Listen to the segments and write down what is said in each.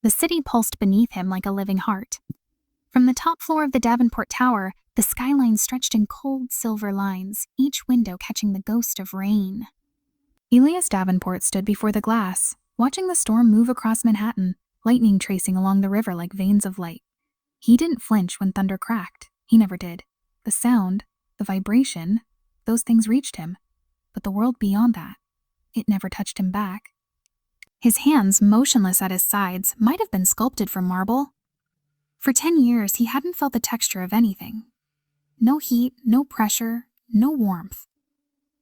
The city pulsed beneath him like a living heart. From the top floor of the Davenport Tower, the skyline stretched in cold silver lines, each window catching the ghost of rain. Elias Davenport stood before the glass, watching the storm move across Manhattan, lightning tracing along the river like veins of light. He didn't flinch when thunder cracked. He never did. The sound, the vibration, those things reached him. But the world beyond that, it never touched him back. His hands, motionless at his sides, might have been sculpted from marble. For 10 years, he hadn't felt the texture of anything. No heat, no pressure, no warmth.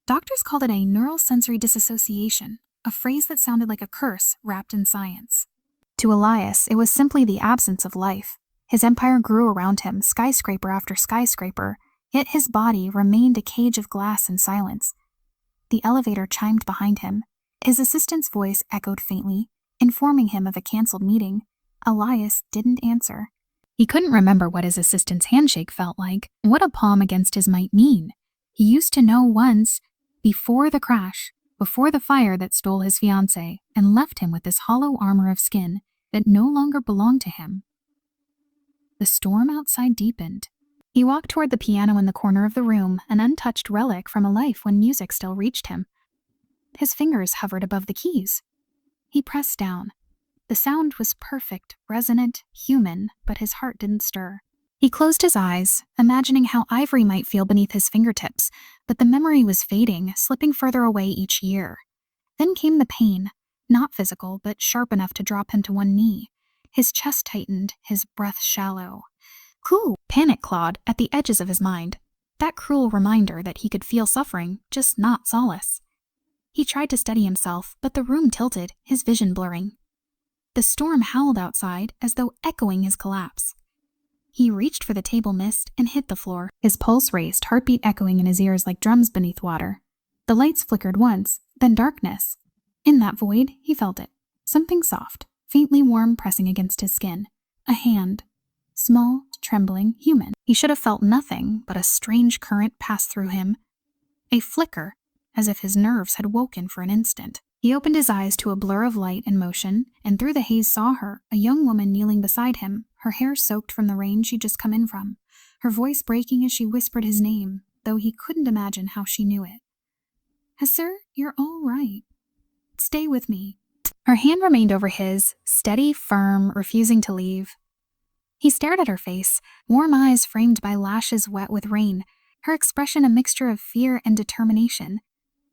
Doctors called it a neural sensory disassociation, a phrase that sounded like a curse wrapped in science. To Elias, it was simply the absence of life. His empire grew around him, skyscraper after skyscraper, yet his body remained a cage of glass and silence. The elevator chimed behind him. His assistant's voice echoed faintly, informing him of a canceled meeting. Elias didn't answer. He couldn't remember what his assistant's handshake felt like, what a palm against his might mean. He used to know once, before the crash, before the fire that stole his fiancée and left him with this hollow armor of skin that no longer belonged to him. The storm outside deepened. He walked toward the piano in the corner of the room, an untouched relic from a life when music still reached him. His fingers hovered above the keys. He pressed down. The sound was perfect, resonant, human, but his heart didn't stir. He closed his eyes, imagining how ivory might feel beneath his fingertips, but the memory was fading, slipping further away each year. Then came the pain, not physical, but sharp enough to drop him to one knee. His chest tightened, his breath shallow. Cool, panic clawed at the edges of his mind. That cruel reminder that he could feel suffering, just not solace. He tried to steady himself, but the room tilted, his vision blurring. The storm howled outside, as though echoing his collapse. He reached for the table mist and hit the floor. His pulse raced, heartbeat echoing in his ears like drums beneath water. The lights flickered once, then darkness. In that void, he felt it. Something soft, faintly warm pressing against his skin. A hand. Small, trembling, human. He should have felt nothing but a strange current pass through him. A flicker, as if his nerves had woken for an instant. He opened his eyes to a blur of light and motion, and through the haze saw her, a young woman kneeling beside him, her hair soaked from the rain she'd just come in from, her voice breaking as she whispered his name, though he couldn't imagine how she knew it. "Sir, you're all right. Stay with me." Her hand remained over his, steady, firm, refusing to leave. He stared at her face, warm eyes framed by lashes wet with rain, her expression a mixture of fear and determination.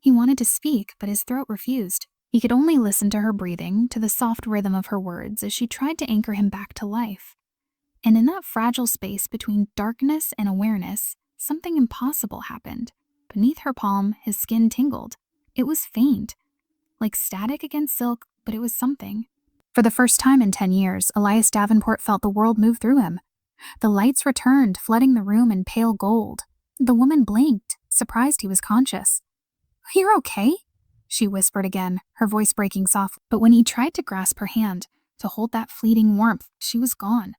He wanted to speak, but his throat refused. He could only listen to her breathing, to the soft rhythm of her words as she tried to anchor him back to life. And in that fragile space between darkness and awareness, something impossible happened. Beneath her palm, his skin tingled. It was faint, like static against silk, but it was something. For the first time in 10 years, Elias Davenport felt the world move through him. The lights returned, flooding the room in pale gold. The woman blinked, surprised he was conscious. "You're okay?" she whispered again, her voice breaking soft. But when he tried to grasp her hand, to hold that fleeting warmth, she was gone.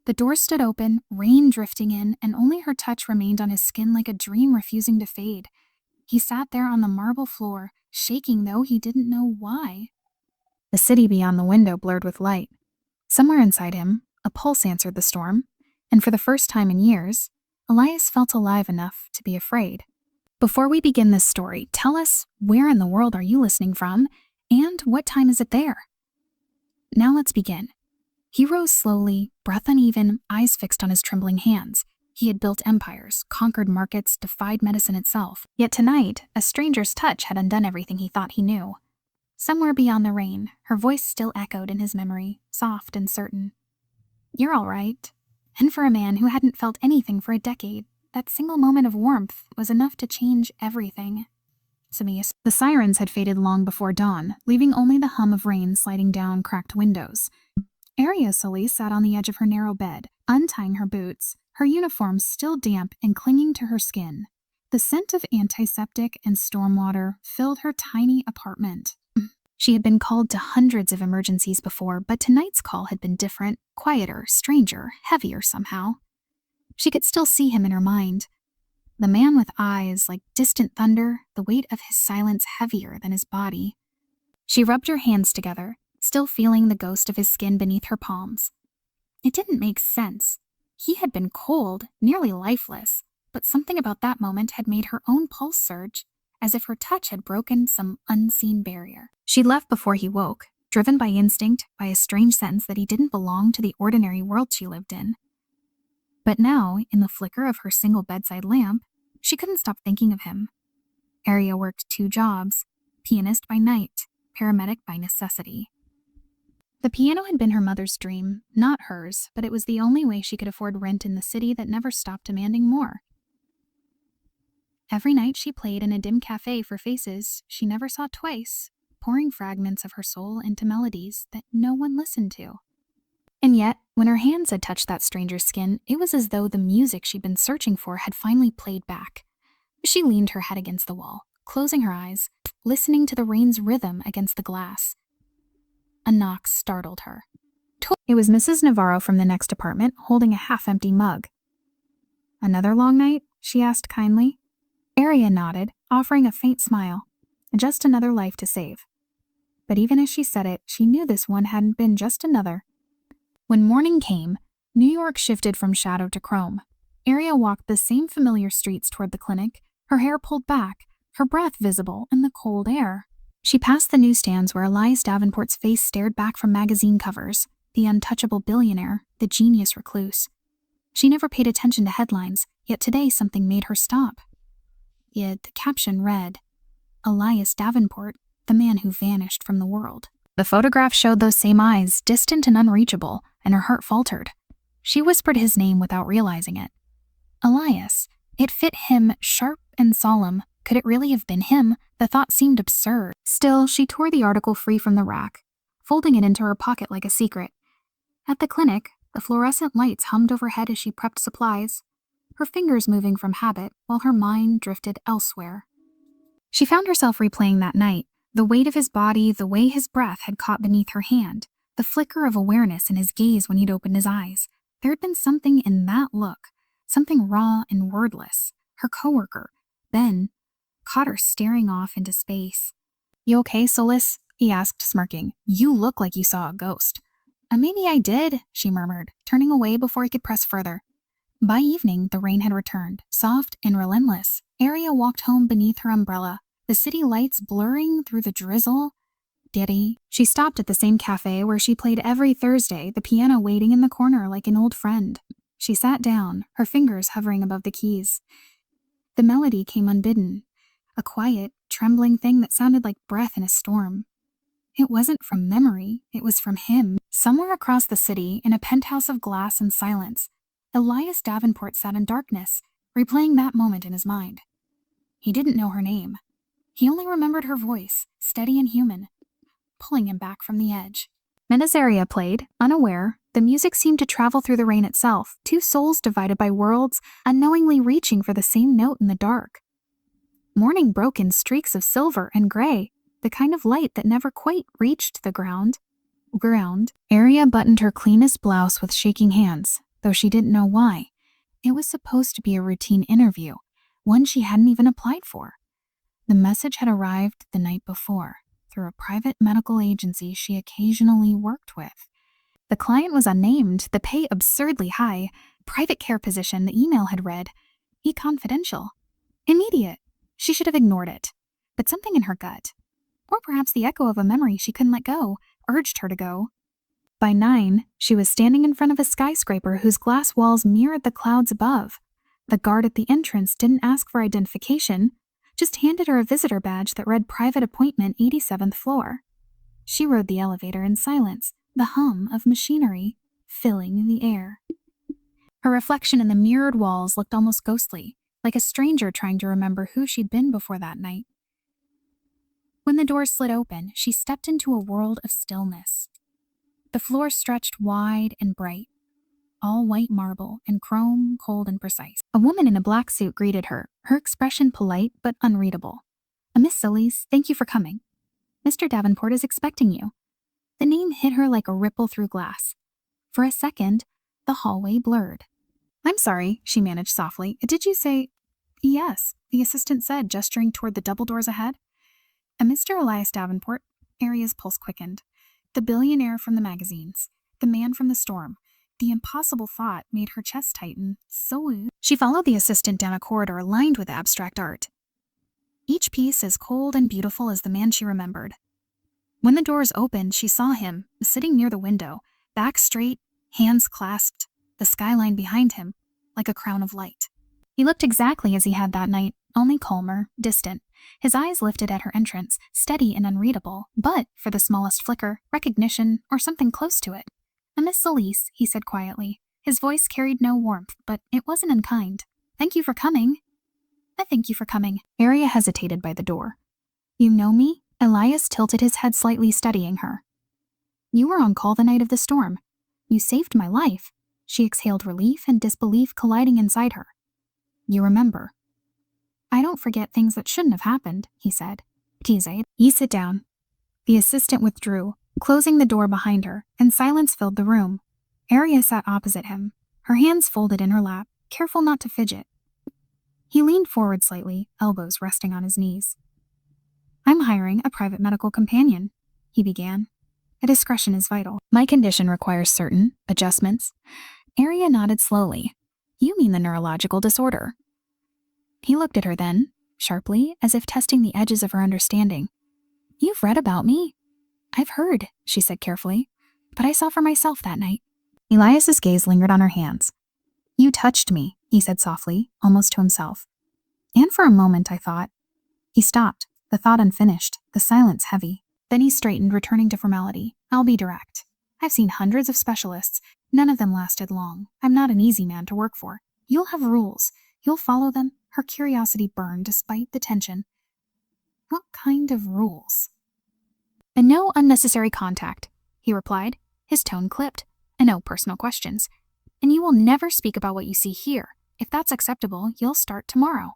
The door stood open, rain drifting in, and only her touch remained on his skin like a dream refusing to fade. He sat there on the marble floor, shaking though he didn't know why. The city beyond the window blurred with light. Somewhere inside him, a pulse answered the storm, and for the first time in years, Elias felt alive enough to be afraid. Before we begin this story, tell us, where in the world are you listening from, and what time is it there? Now let's begin. He rose slowly, breath uneven, eyes fixed on his trembling hands. He had built empires, conquered markets, defied medicine itself. Yet tonight, a stranger's touch had undone everything he thought he knew. Somewhere beyond the rain, her voice still echoed in his memory, soft and certain. "You're all right." And for a man who hadn't felt anything for a decade, that single moment of warmth was enough to change everything. The sirens had faded long before dawn, leaving only the hum of rain sliding down cracked windows. Ariosoli sat on the edge of her narrow bed, untying her boots, her uniform still damp and clinging to her skin. The scent of antiseptic and stormwater filled her tiny apartment. She had been called to hundreds of emergencies before, but tonight's call had been different, quieter, stranger, heavier somehow. She could still see him in her mind. The man with eyes like distant thunder, the weight of his silence heavier than his body. She rubbed her hands together, still feeling the ghost of his skin beneath her palms. It didn't make sense. He had been cold, nearly lifeless, but something about that moment had made her own pulse surge, as if her touch had broken some unseen barrier. She left before he woke, driven by instinct, by a strange sense that he didn't belong to the ordinary world she lived in. But now, in the flicker of her single bedside lamp, she couldn't stop thinking of him. Aria worked 2 jobs, pianist by night, paramedic by necessity. The piano had been her mother's dream, not hers, but it was the only way she could afford rent in the city that never stopped demanding more. Every night she played in a dim cafe for faces she never saw twice, pouring fragments of her soul into melodies that no one listened to. And yet, when her hands had touched that stranger's skin, it was as though the music she'd been searching for had finally played back. She leaned her head against the wall, closing her eyes, listening to the rain's rhythm against the glass. A knock startled her. It was Mrs. Navarro from the next apartment, holding a half-empty mug. "Another long night?" she asked kindly. Aria nodded, offering a faint smile. Just another life to save. But even as she said it, she knew this one hadn't been just another. When morning came, New York shifted from shadow to chrome. Aria walked the same familiar streets toward the clinic, her hair pulled back, her breath visible in the cold air. She passed the newsstands where Elias Davenport's face stared back from magazine covers, the untouchable billionaire, the genius recluse. She never paid attention to headlines, yet today something made her stop. Yet the caption read, "Elias Davenport, the man who vanished from the world." The photograph showed those same eyes, distant and unreachable, and her heart faltered. She whispered his name without realizing it. Elias. It fit him, sharp and solemn. Could it really have been him? The thought seemed absurd. Still, she tore the article free from the rack, folding it into her pocket like a secret. At the clinic, the fluorescent lights hummed overhead as she prepped supplies, her fingers moving from habit while her mind drifted elsewhere. She found herself replaying that night, the weight of his body, the way his breath had caught beneath her hand, the flicker of awareness in his gaze when he'd opened his eyes. There had been something in that look, something raw and wordless. Her coworker, Ben, caught her staring off into space. "You okay, Solis?" he asked, smirking. "You look like you saw a ghost." Maybe I did," she murmured, turning away before he could press further. By evening, the rain had returned, soft and relentless. Aria walked home beneath her umbrella, the city lights blurring through the drizzle. Diddy. She stopped at the same cafe where she played every Thursday, the piano waiting in the corner like an old friend. She sat down, her fingers hovering above the keys. The melody came unbidden, a quiet, trembling thing that sounded like breath in a storm. It wasn't from memory, it was from him. Somewhere across the city, in a penthouse of glass and silence, Elias Davenport sat in darkness, replaying that moment in his mind. He didn't know her name. He only remembered her voice, steady and human, pulling him back from the edge. Aria played, unaware. The music seemed to travel through the rain itself, 2 souls divided by worlds, unknowingly reaching for the same note in the dark. Morning broke in streaks of silver and gray, the kind of light that never quite reached the ground. Aria buttoned her cleanest blouse with shaking hands, though she didn't know why. It was supposed to be a routine interview, one she hadn't even applied for. The message had arrived the night before, through a private medical agency she occasionally worked with. The client was unnamed, the pay absurdly high, private care position the email had read, "E-confidential." Immediate. She should have ignored it. But something in her gut, or perhaps the echo of a memory she couldn't let go, urged her to go. By 9, she was standing in front of a skyscraper whose glass walls mirrored the clouds above. The guard at the entrance didn't ask for identification, just handed her a visitor badge that read "Private Appointment, 87th floor." She rode the elevator in silence, the hum of machinery filling the air. Her reflection in the mirrored walls looked almost ghostly, like a stranger trying to remember who she'd been before that night. When the door slid open, she stepped into a world of stillness. The floor stretched wide and bright, all white marble and chrome, cold and precise. A woman in a black suit greeted her, her expression polite but unreadable. "Miss Solis, thank you for coming. Mr. Davenport is expecting you." The name hit her like a ripple through glass. For a second, the hallway blurred. "I'm sorry," she managed softly. "Did you say—" "Yes," the assistant said, gesturing toward the double doors ahead. "Mr. Elias Davenport." Aria's pulse quickened. The billionaire from the magazines. The man from the storm. The impossible thought made her chest tighten. She followed the assistant down a corridor lined with abstract art. Each piece as cold and beautiful as the man she remembered. When the doors opened, she saw him, sitting near the window, back straight, hands clasped, the skyline behind him, like a crown of light. He looked exactly as he had that night, only calmer, distant, his eyes lifted at her entrance, steady and unreadable, but, for the smallest flicker, recognition, or something close to it. "Miss Solis," he said quietly. His voice carried no warmth, but it wasn't unkind. "Thank you for coming." "Thank you for coming." Aria hesitated by the door. "You know me?" Elias tilted his head slightly, studying her. "You were on call the night of the storm. You saved my life." She exhaled relief and disbelief colliding inside her. "You remember." "I don't forget things that shouldn't have happened," he said. "Teased. You sit down." The assistant withdrew, closing the door behind her, and silence filled the room. Aria sat opposite him, her hands folded in her lap, careful not to fidget. He leaned forward slightly, elbows resting on his knees. "I'm hiring a private medical companion," he began. "A discretion is vital. My condition requires certain adjustments." Aria nodded slowly. "You mean the neurological disorder." He looked at her then, sharply, as if testing the edges of her understanding. "You've read about me." "I've heard," she said carefully, "but I saw for myself that night." Elias's gaze lingered on her hands. "You touched me," he said softly, almost to himself. "And for a moment I thought—" He stopped, the thought unfinished, the silence heavy. Then he straightened, returning to formality. "I'll be direct. I've seen hundreds of specialists. None of them lasted long. I'm not an easy man to work for. You'll have rules. You'll follow them." Her curiosity burned despite the tension. "What kind of rules?" "And no unnecessary contact," he replied, his tone clipped. "And no personal questions. And you will never speak about what you see here. If that's acceptable, you'll start tomorrow."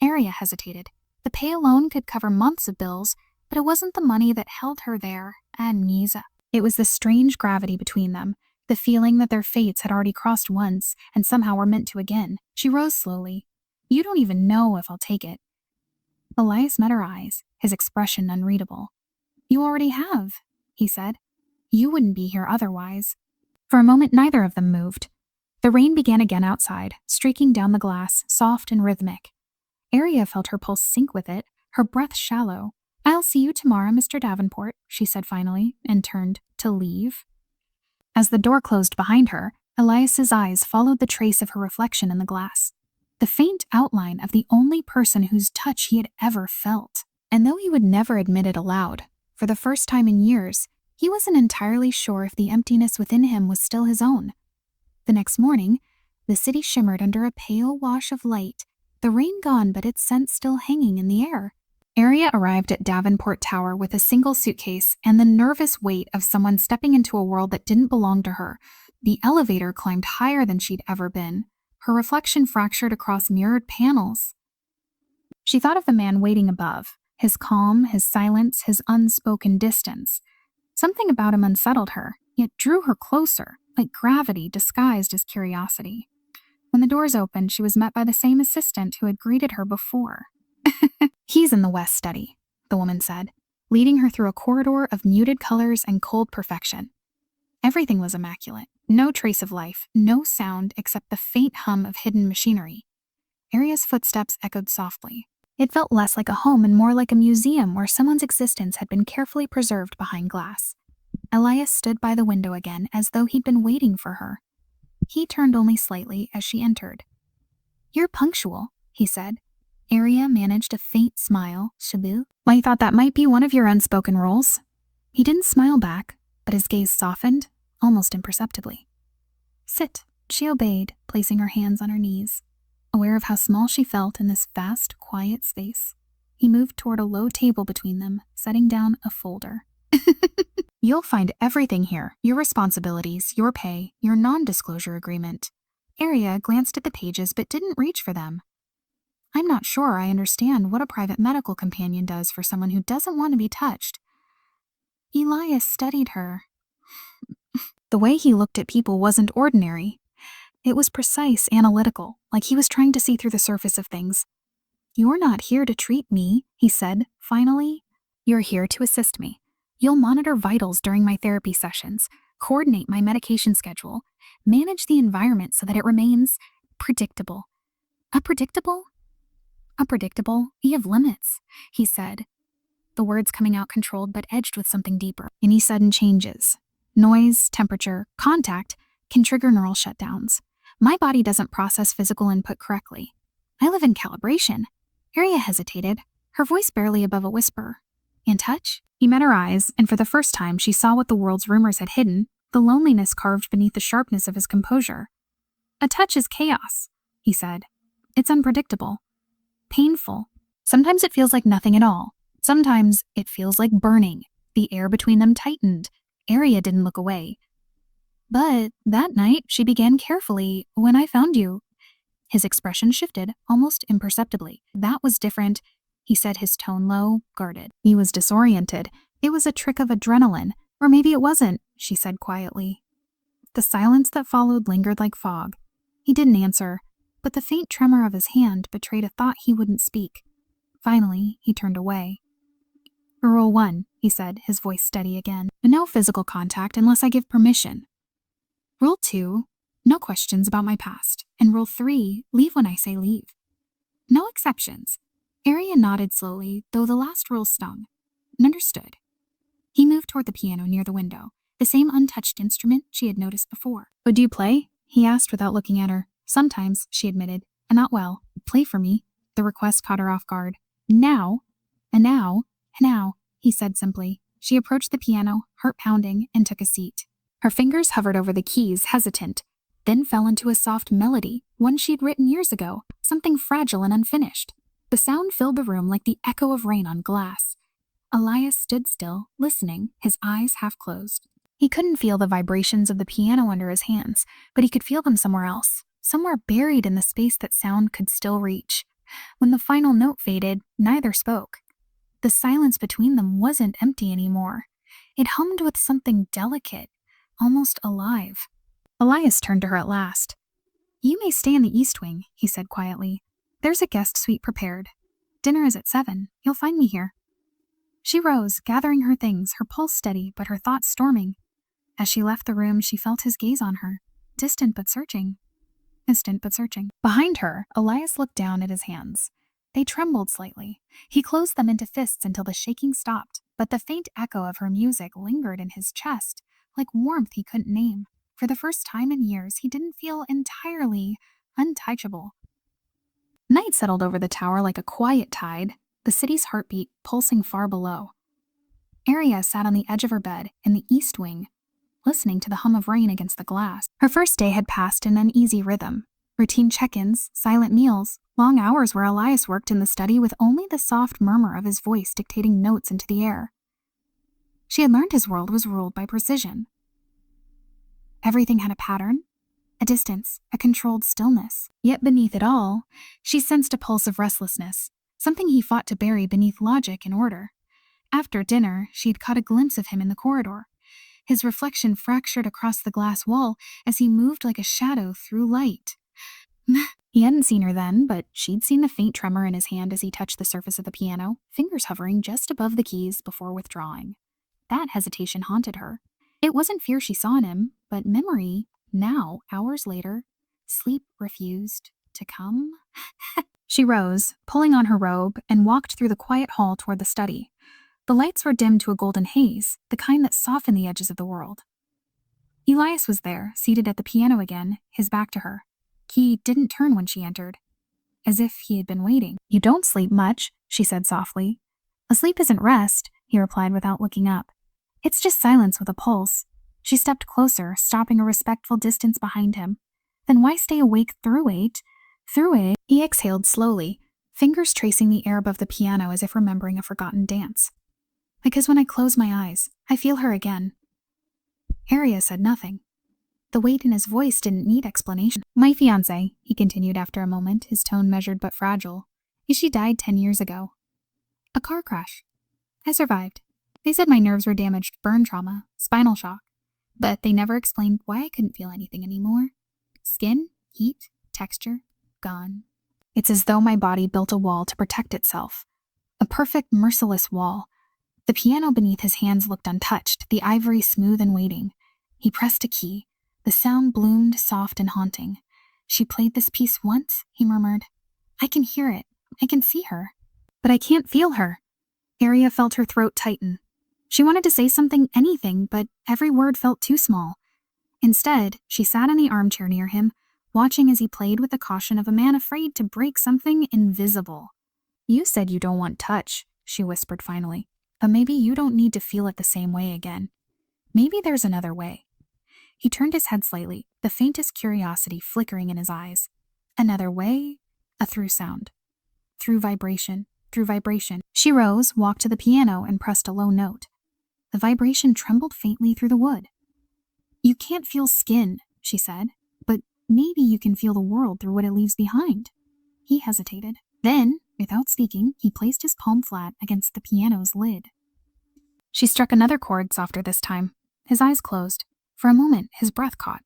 Aria hesitated. The pay alone could cover months of bills, but it wasn't the money that held her there, Anisa. It was the strange gravity between them, the feeling that their fates had already crossed once and somehow were meant to again. She rose slowly. "You don't even know if I'll take it." Elias met her eyes, his expression unreadable. "You already have," he said. "You wouldn't be here otherwise." For a moment, neither of them moved. The rain began again outside, streaking down the glass, soft and rhythmic. Aria felt her pulse sink with it, her breath shallow. "I'll see you tomorrow, Mr. Davenport," she said finally, and turned to leave. As the door closed behind her, Elias's eyes followed the trace of her reflection in the glass. The faint outline of the only person whose touch he had ever felt. And though he would never admit it aloud, for the first time in years, he wasn't entirely sure if the emptiness within him was still his own. The next morning, the city shimmered under a pale wash of light, the rain gone but its scent still hanging in the air. Aria arrived at Davenport Tower with a single suitcase and the nervous weight of someone stepping into a world that didn't belong to her. The elevator climbed higher than she'd ever been, her reflection fractured across mirrored panels. She thought of the man waiting above, his calm, his silence, his unspoken distance. Something about him unsettled her, yet drew her closer, like gravity disguised as curiosity. When the doors opened, she was met by the same assistant who had greeted her before. "He's in the West study," the woman said, leading her through a corridor of muted colors and cold perfection. Everything was immaculate, no trace of life, no sound except the faint hum of hidden machinery. Aria's footsteps echoed softly. It felt less like a home and more like a museum where someone's existence had been carefully preserved behind glass. Elias stood by the window again as though he'd been waiting for her. He turned only slightly as she entered. "You're punctual," he said. Aria managed a faint smile. "Shabu? Well, I thought that might be one of your unspoken rules." He didn't smile back, but his gaze softened, almost imperceptibly. "Sit," she obeyed, placing her hands on her knees. Aware of how small she felt in this vast, quiet space, he moved toward a low table between them, setting down a folder. "You'll find everything here, your responsibilities, your pay, your non-disclosure agreement." Aria glanced at the pages but didn't reach for them. "I'm not sure I understand what a private medical companion does for someone who doesn't want to be touched." Elias studied her. The way he looked at people wasn't ordinary. It was precise, analytical, like he was trying to see through the surface of things. "You're not here to treat me," he said, finally. "You're here to assist me. You'll monitor vitals during my therapy sessions, coordinate my medication schedule, manage the environment so that it remains predictable. Unpredictable? Unpredictable? We have limits, he said, the words coming out controlled but edged with something deeper. Any sudden changes, noise, temperature, contact, can trigger neural shutdowns. My body doesn't process physical input correctly. I live in calibration. Aria hesitated, her voice barely above a whisper. In touch? He met her eyes, and for the first time she saw what the world's rumors had hidden, the loneliness carved beneath the sharpness of his composure. A touch is chaos, he said. It's unpredictable. Painful. Sometimes it feels like nothing at all. Sometimes it feels like burning. The air between them tightened. Aria didn't look away. But that night she began carefully when I found you. His expression shifted, almost imperceptibly. That was different, he said, his tone low, guarded. He was disoriented. It was a trick of adrenaline. Or maybe it wasn't, she said quietly. The silence that followed lingered like fog. He didn't answer, but the faint tremor of his hand betrayed a thought he wouldn't speak. Finally, he turned away. Rule 1, he said, his voice steady again. No physical contact unless I give permission. Rule 2, no questions about my past. And Rule 3, leave when I say leave. No exceptions. Aria nodded slowly, though the last rule stung. Understood. He moved toward the piano near the window, the same untouched instrument she had noticed before. Would you play? He asked without looking at her. Sometimes, she admitted, and not well. Play for me. The request caught her off guard. Now? And now, he said simply. She approached the piano, heart pounding, and took a seat. Her fingers hovered over the keys, hesitant, then fell into a soft melody, one she'd written years ago, something fragile and unfinished. The sound filled the room like the echo of rain on glass. Elias stood still, listening, his eyes half closed. He couldn't feel the vibrations of the piano under his hands, but he could feel them somewhere else, somewhere buried in the space that sound could still reach. When the final note faded, neither spoke. The silence between them wasn't empty anymore. It hummed with something delicate, almost alive. Elias turned to her at last. You may stay in the East Wing, he said quietly. There's a guest suite prepared. Dinner is at 7. You'll find me here. She rose, gathering her things, her pulse steady, but her thoughts storming. As she left the room, she felt his gaze on her, distant but searching. Behind her, Elias looked down at his hands. They trembled slightly. He closed them into fists until the shaking stopped, but the faint echo of her music lingered in his chest, like warmth he couldn't name. For the first time in years, he didn't feel entirely untouchable. Night settled over the tower like a quiet tide, the city's heartbeat pulsing far below. Aria sat on the edge of her bed in the East Wing, listening to the hum of rain against the glass. Her first day had passed in uneasy rhythm. Routine check-ins, silent meals, long hours where Elias worked in the study with only the soft murmur of his voice dictating notes into the air. She had learned his world was ruled by precision. Everything had a pattern, a distance, a controlled stillness. Yet beneath it all, she sensed a pulse of restlessness, something he fought to bury beneath logic and order. After dinner, she'd caught a glimpse of him in the corridor. His reflection fractured across the glass wall as he moved like a shadow through light. He hadn't seen her then, but she'd seen the faint tremor in his hand as he touched the surface of the piano, fingers hovering just above the keys before withdrawing. That hesitation haunted her. It wasn't fear she saw in him, but memory. Now, hours later, sleep refused to come. She rose, pulling on her robe, and walked through the quiet hall toward the study. The lights were dimmed to a golden haze, the kind that softened the edges of the world. Elias was there, seated at the piano again, his back to her. He didn't turn when she entered, as if he had been waiting. You don't sleep much, she said softly. Asleep isn't rest, he replied without looking up. It's just silence with a pulse. She stepped closer, stopping a respectful distance behind him. Then why stay awake through it? He exhaled slowly, fingers tracing the air above the piano as if remembering a forgotten dance. Because when I close my eyes, I feel her again. Aria said nothing. The weight in his voice didn't need explanation. My fiancé, he continued after a moment, his tone measured but fragile. She died 10 years ago. A car crash. I survived. They said my nerves were damaged, burn trauma, spinal shock. But they never explained why I couldn't feel anything anymore. Skin, heat, texture, gone. It's as though my body built a wall to protect itself. A perfect, merciless wall. The piano beneath his hands looked untouched, the ivory smooth and waiting. He pressed a key. The sound bloomed, soft and haunting. She played this piece once, he murmured. I can hear it. I can see her. But I can't feel her. Aria felt her throat tighten. She wanted to say something, anything, but every word felt too small. Instead, she sat in the armchair near him, watching as he played with the caution of a man afraid to break something invisible. You said you don't want touch, she whispered finally. But maybe you don't need to feel it the same way again. Maybe there's another way. He turned his head slightly, the faintest curiosity flickering in his eyes. Another way? A through sound. Through vibration. Through vibration. She rose, walked to the piano, and pressed a low note. The vibration trembled faintly through the wood. You can't feel skin, she said, but maybe you can feel the world through what it leaves behind. He hesitated. Then, without speaking, he placed his palm flat against the piano's lid. She struck another chord, softer this time. His eyes closed. For a moment, his breath caught.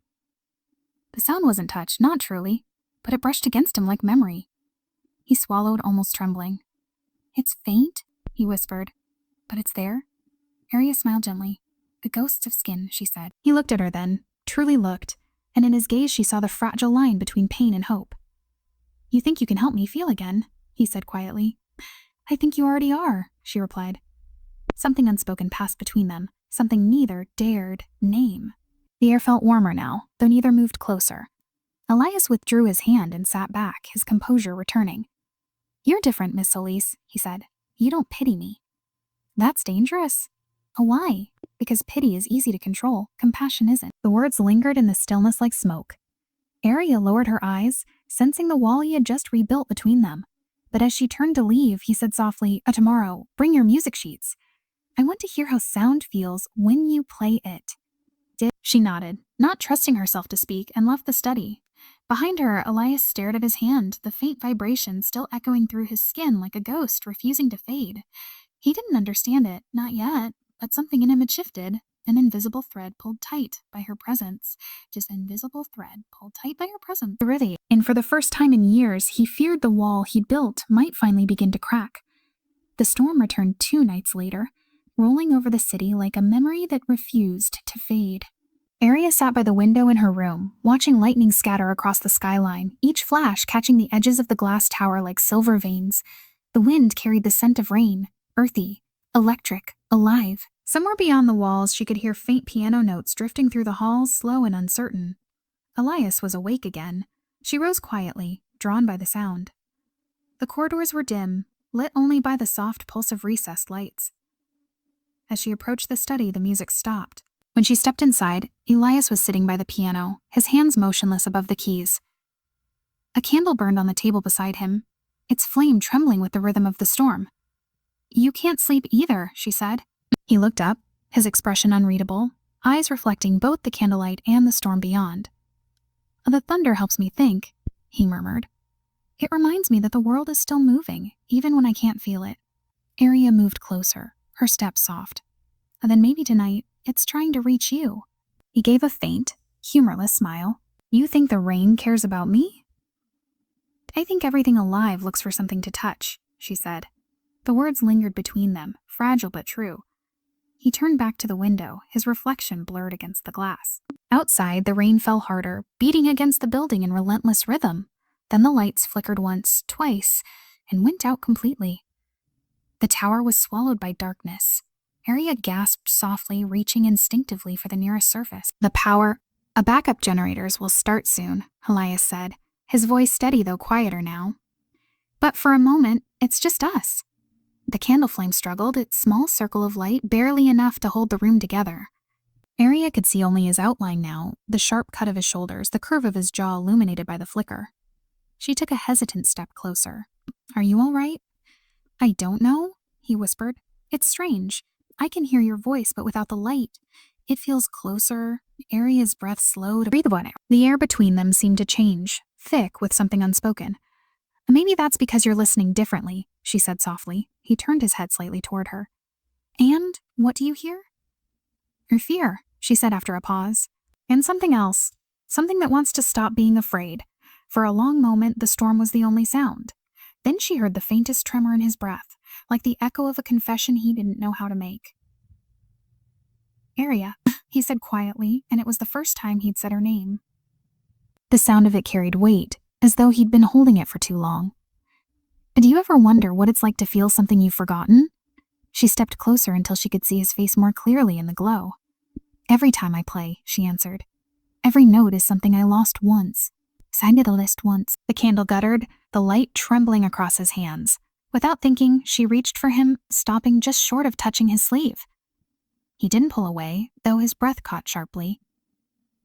The sound wasn't touch, not truly, but it brushed against him like memory. He swallowed, almost trembling. It's faint, he whispered, but it's there. Aria smiled gently. The ghosts of skin, she said. He looked at her then, truly looked, and in his gaze she saw the fragile line between pain and hope. You think you can help me feel again, he said quietly. I think you already are, she replied. Something unspoken passed between them, something neither dared name. The air felt warmer now, though neither moved closer. Elias withdrew his hand and sat back, his composure returning. You're different, Miss Solis, he said. You don't pity me. That's dangerous. Why? Because pity is easy to control, compassion isn't. The words lingered in the stillness like smoke. Aria lowered her eyes, sensing the wall he had just rebuilt between them. But as she turned to leave, he said softly, tomorrow, bring your music sheets. I want to hear how sound feels when you play it. She nodded, not trusting herself to speak, and left the study. Behind her, Elias stared at his hand, the faint vibration still echoing through his skin like a ghost refusing to fade. He didn't understand it, not yet, but something in him had shifted. An invisible thread pulled tight by her presence. Just invisible thread pulled tight by her presence. And for the first time in years, he feared the wall he'd built might finally begin to crack. The storm returned 2 nights later, rolling over the city like a memory that refused to fade. Aria sat by the window in her room, watching lightning scatter across the skyline, each flash catching the edges of the glass tower like silver veins. The wind carried the scent of rain, earthy, electric, alive. Somewhere beyond the walls, she could hear faint piano notes drifting through the halls, slow and uncertain. Elias was awake again. She rose quietly, drawn by the sound. The corridors were dim, lit only by the soft pulse of recessed lights. As she approached the study, the music stopped. When she stepped inside, Elias was sitting by the piano, his hands motionless above the keys. A candle burned on the table beside him, its flame trembling with the rhythm of the storm. You can't sleep either, she said. He looked up, his expression unreadable, eyes reflecting both the candlelight and the storm beyond. The thunder helps me think, he murmured. It reminds me that the world is still moving, even when I can't feel it. Aria moved closer, her steps soft. Then maybe tonight, it's trying to reach you. He gave a faint, humorless smile. You think the rain cares about me? I think everything alive looks for something to touch, she said. The words lingered between them, fragile but true. He turned back to the window, his reflection blurred against the glass. Outside, the rain fell harder, beating against the building in relentless rhythm. Then the lights flickered once, twice, and went out completely. The tower was swallowed by darkness. Aria gasped softly, reaching instinctively for the nearest surface. Backup generators will start soon, Elias said, his voice steady though quieter now. But for a moment, it's just us. The candle flame struggled, its small circle of light barely enough to hold the room together. Aria could see only his outline now, the sharp cut of his shoulders, the curve of his jaw illuminated by the flicker. She took a hesitant step closer. Are you all right? I don't know, he whispered. It's strange. I can hear your voice, but without the light. It feels closer. Aria's breath slowed. Breathe on it. The air between them seemed to change, thick with something unspoken. Maybe that's because you're listening differently, she said softly. He turned his head slightly toward her. And what do you hear? Your fear, she said after a pause. And something else. Something that wants to stop being afraid. For a long moment, the storm was the only sound. Then she heard the faintest tremor in his breath, like the echo of a confession he didn't know how to make. "Aria," he said quietly, and it was the first time he'd said her name. The sound of it carried weight, as though he'd been holding it for too long. "Do you ever wonder what it's like to feel something you've forgotten?" She stepped closer until she could see his face more clearly in the glow. "Every time I play," she answered. "Every note is something I lost once. Signed the list once." The candle guttered, the light trembling across his hands. Without thinking, she reached for him, stopping just short of touching his sleeve. He didn't pull away, though his breath caught sharply.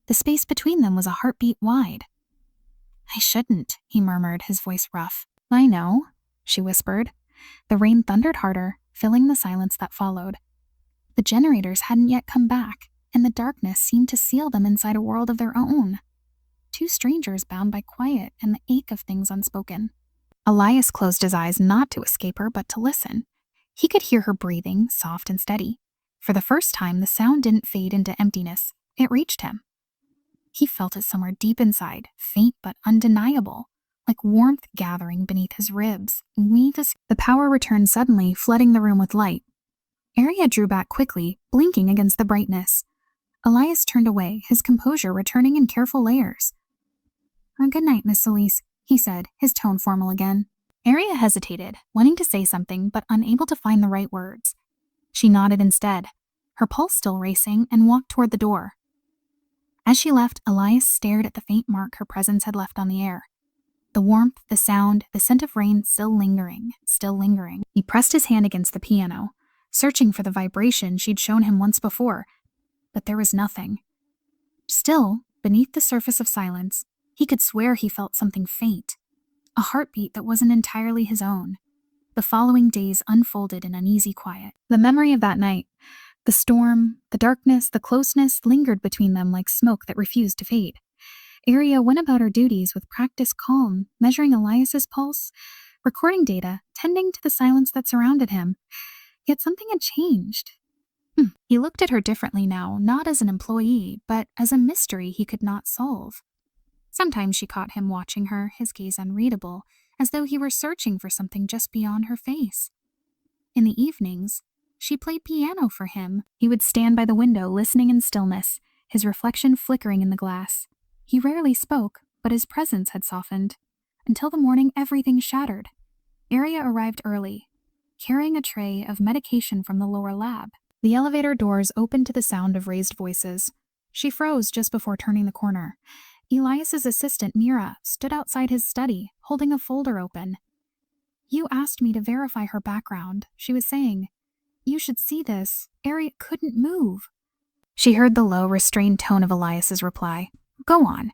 The space between them was a heartbeat wide. "I shouldn't," he murmured, his voice rough. "I know," she whispered. The rain thundered harder, filling the silence that followed. The generators hadn't yet come back, and the darkness seemed to seal them inside a world of their own. Two strangers bound by quiet and the ache of things unspoken. Elias closed his eyes not to escape her, but to listen. He could hear her breathing, soft and steady. For the first time, the sound didn't fade into emptiness. It reached him. He felt it somewhere deep inside, faint but undeniable, like warmth gathering beneath his ribs. The power returned suddenly, flooding the room with light. Aria drew back quickly, blinking against the brightness. Elias turned away, his composure returning in careful layers. "Good night, Miss Solis," he said, his tone formal again. Aria hesitated, wanting to say something but unable to find the right words. She nodded instead, her pulse still racing, and walked toward the door. As she left, Elias stared at the faint mark her presence had left on the air. The warmth, the sound, the scent of rain still lingering, still lingering. He pressed his hand against the piano, searching for the vibration she'd shown him once before, but there was nothing. Still, beneath the surface of silence, he could swear he felt something faint, a heartbeat that wasn't entirely his own. The following days unfolded in uneasy quiet. The memory of that night, the storm, the darkness, the closeness lingered between them like smoke that refused to fade. Aria went about her duties with practiced calm, measuring Elias's pulse, recording data, tending to the silence that surrounded him. Yet something had changed. He looked at her differently now, not as an employee, but as a mystery he could not solve. Sometimes she caught him watching her, his gaze unreadable, as though he were searching for something just beyond her face. In the evenings, she played piano for him. He would stand by the window, listening in stillness, his reflection flickering in the glass. He rarely spoke, but his presence had softened. Until the morning, everything shattered. Aria arrived early, carrying a tray of medication from the lower lab. The elevator doors opened to the sound of raised voices. She froze just before turning the corner. Elias's assistant, Mira, stood outside his study, holding a folder open. "You asked me to verify her background," she was saying. "You should see this. Aria couldn't move." She heard the low, restrained tone of Elias's reply. "Go on."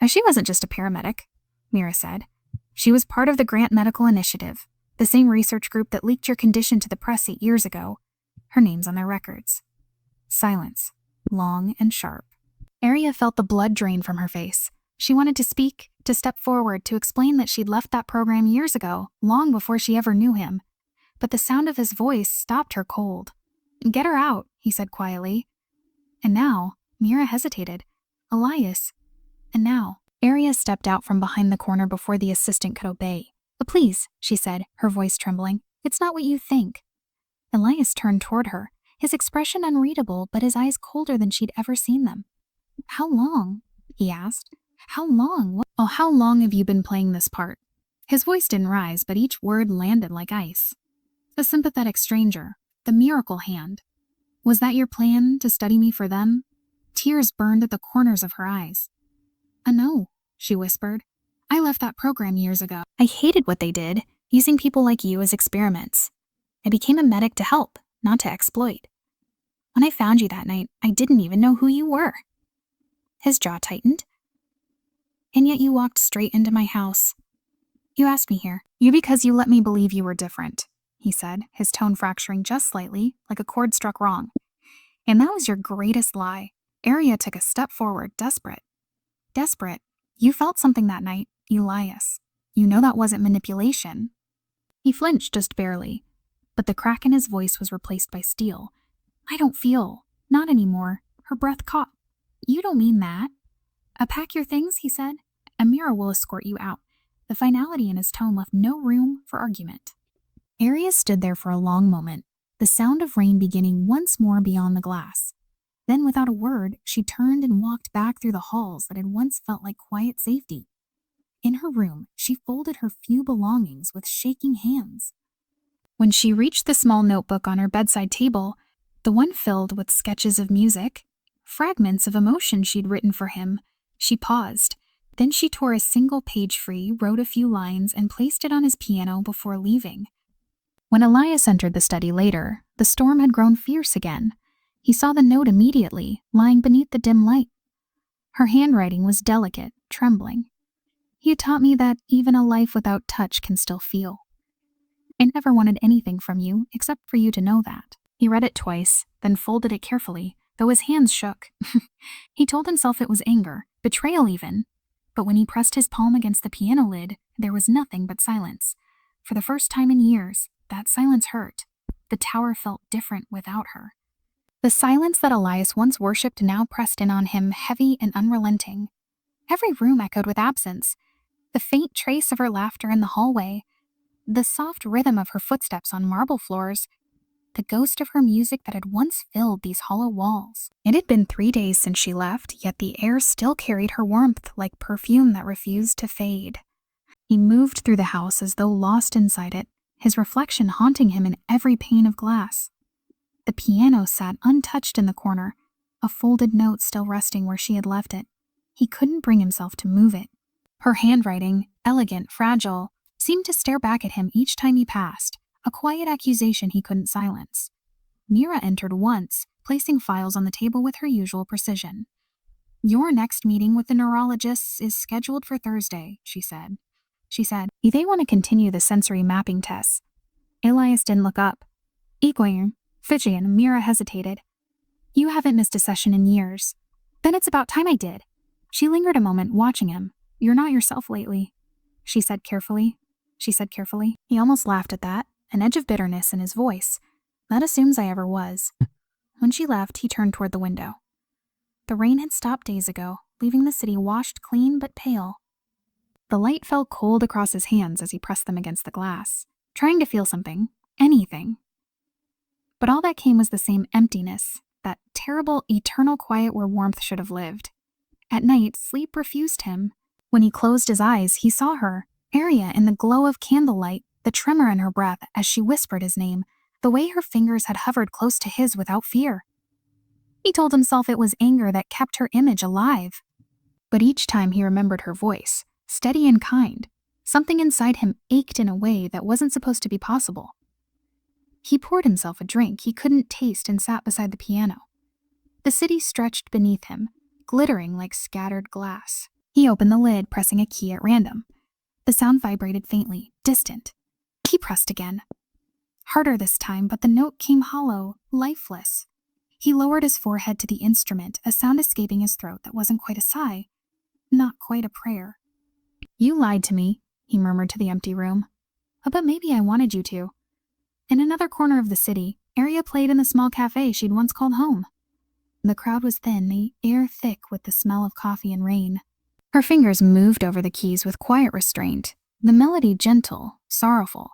"She wasn't just a paramedic," Mira said. "She was part of the Grant Medical Initiative, the same research group that leaked your condition to the press 8 years ago. Her name's on their records." Silence, long and sharp. Aria felt the blood drain from her face. She wanted to speak, to step forward, to explain that she'd left that program years ago, long before she ever knew him. But the sound of his voice stopped her cold. "Get her out," he said quietly. And now, Mira hesitated. "Elias." And now, Aria stepped out from behind the corner before the assistant could obey. "Please," she said, her voice trembling. "It's not what you think." Elias turned toward her, his expression unreadable, but his eyes colder than she'd ever seen them. "How long?" he asked. "How long? How long have you been playing this part?" His voice didn't rise, but each word landed like ice. "The sympathetic stranger, the miracle hand. Was that your plan, to study me for them?" Tears burned at the corners of her eyes. No," she whispered. "I left that program years ago. I hated what they did, using people like you as experiments. I became a medic to help, not to exploit. When I found you that night, I didn't even know who you were." His jaw tightened. "And yet you walked straight into my house. You asked me here. You because you let me believe you were different," he said, his tone fracturing just slightly, like a chord struck wrong. "And that was your greatest lie." Aria took a step forward, desperate. "Desperate. You felt something that night, Elias. You know that wasn't manipulation." He flinched just barely, but the crack in his voice was replaced by steel. "I don't feel. Not anymore." Her breath caught. "You don't mean that." "Pack your things," he said. "Amira will escort you out." The finality in his tone left no room for argument. Arias stood there for a long moment, the sound of rain beginning once more beyond the glass. Then, without a word, she turned and walked back through the halls that had once felt like quiet safety. In her room, she folded her few belongings with shaking hands. When she reached the small notebook on her bedside table, the one filled with sketches of music, fragments of emotion she'd written for him, she paused. Then she tore a single page free, wrote a few lines, and placed it on his piano before leaving. When Elias entered the study later, the storm had grown fierce again. He saw the note immediately, lying beneath the dim light. Her handwriting was delicate, trembling. "You taught me that even a life without touch can still feel. I never wanted anything from you except for you to know that." He read it twice, then folded it carefully, though his hands shook. He told himself it was anger, betrayal even. But when he pressed his palm against the piano lid, there was nothing but silence. For the first time in years, that silence hurt. The tower felt different without her. The silence that Elias once worshipped now pressed in on him, heavy and unrelenting. Every room echoed with absence. The faint trace of her laughter in the hallway, the soft rhythm of her footsteps on marble floors, the ghost of her music that had once filled these hollow walls. It had been 3 days since she left, yet the air still carried her warmth like perfume that refused to fade. He moved through the house as though lost inside it, his reflection haunting him in every pane of glass. The piano sat untouched in the corner, a folded note still resting where she had left it. He couldn't bring himself to move it. Her handwriting, elegant, fragile, seemed to stare back at him each time he passed, a quiet accusation he couldn't silence. Mira entered once, placing files on the table with her usual precision. "Your next meeting with the neurologists is scheduled for Thursday," she said. "They want to continue the sensory mapping tests." Elias didn't look up. "Equine, Fijian," Mira hesitated. "You haven't missed a session in years." "Then it's about time I did." She lingered a moment, watching him. "You're not yourself lately," she said carefully. He almost laughed at that, an edge of bitterness in his voice. "That assumes I ever was." When she left, he turned toward the window. The rain had stopped days ago, leaving the city washed clean but pale. The light fell cold across his hands as he pressed them against the glass, trying to feel something, anything. But all that came was the same emptiness, that terrible, eternal quiet where warmth should have lived. At night, sleep refused him. When he closed his eyes, he saw her, Aria, in the glow of candlelight, the tremor in her breath as she whispered his name, the way her fingers had hovered close to his without fear. He told himself it was anger that kept her image alive. But each time he remembered her voice, steady and kind, something inside him ached in a way that wasn't supposed to be possible. He poured himself a drink he couldn't taste and sat beside the piano. The city stretched beneath him, glittering like scattered glass. He opened the lid, pressing a key at random. The sound vibrated faintly, distant. He pressed again. Harder this time, but the note came hollow, lifeless. He lowered his forehead to the instrument, a sound escaping his throat that wasn't quite a sigh, not quite a prayer. "You lied to me," he murmured to the empty room. "But maybe I wanted you to." In another corner of the city, Aria played in the small cafe she'd once called home. The crowd was thin, the air thick with the smell of coffee and rain. Her fingers moved over the keys with quiet restraint, the melody gentle, sorrowful.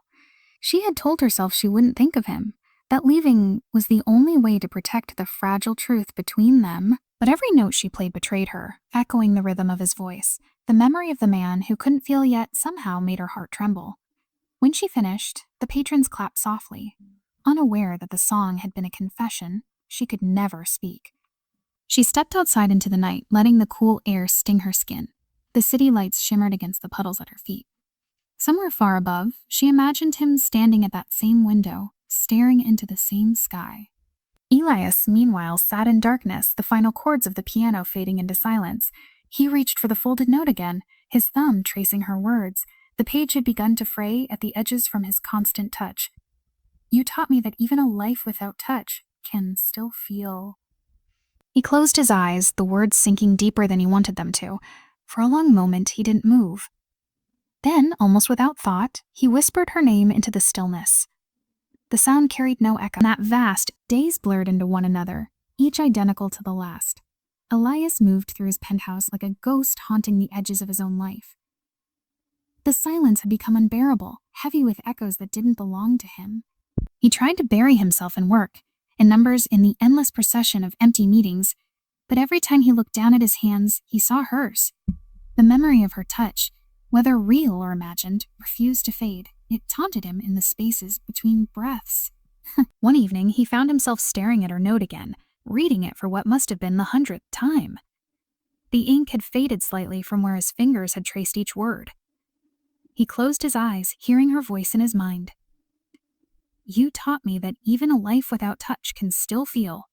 She had told herself she wouldn't think of him, that leaving was the only way to protect the fragile truth between them. But every note she played betrayed her, echoing the rhythm of his voice. The memory of the man who couldn't feel yet somehow made her heart tremble. When she finished, the patrons clapped softly, unaware that the song had been a confession she could never speak. She stepped outside into the night, letting the cool air sting her skin. The city lights shimmered against the puddles at her feet. Somewhere far above, she imagined him standing at that same window, staring into the same sky. Elias, meanwhile, sat in darkness, the final chords of the piano fading into silence. He reached for the folded note again, his thumb tracing her words. The page had begun to fray at the edges from his constant touch. "You taught me that even a life without touch can still feel." He closed his eyes, the words sinking deeper than he wanted them to. For a long moment, he didn't move. Then, almost without thought, he whispered her name into the stillness. The sound carried no echo. In that vast, days blurred into one another, each identical to the last. Elias moved through his penthouse like a ghost haunting the edges of his own life. The silence had become unbearable, heavy with echoes that didn't belong to him. He tried to bury himself in work, in numbers in the endless procession of empty meetings, but every time he looked down at his hands, he saw hers. The memory of her touch, whether real or imagined, refused to fade. It taunted him in the spaces between breaths. One evening, he found himself staring at her note again, reading it for what must have been the 100th time. The ink had faded slightly from where his fingers had traced each word. He closed his eyes, hearing her voice in his mind. "You taught me that even a life without touch can still feel."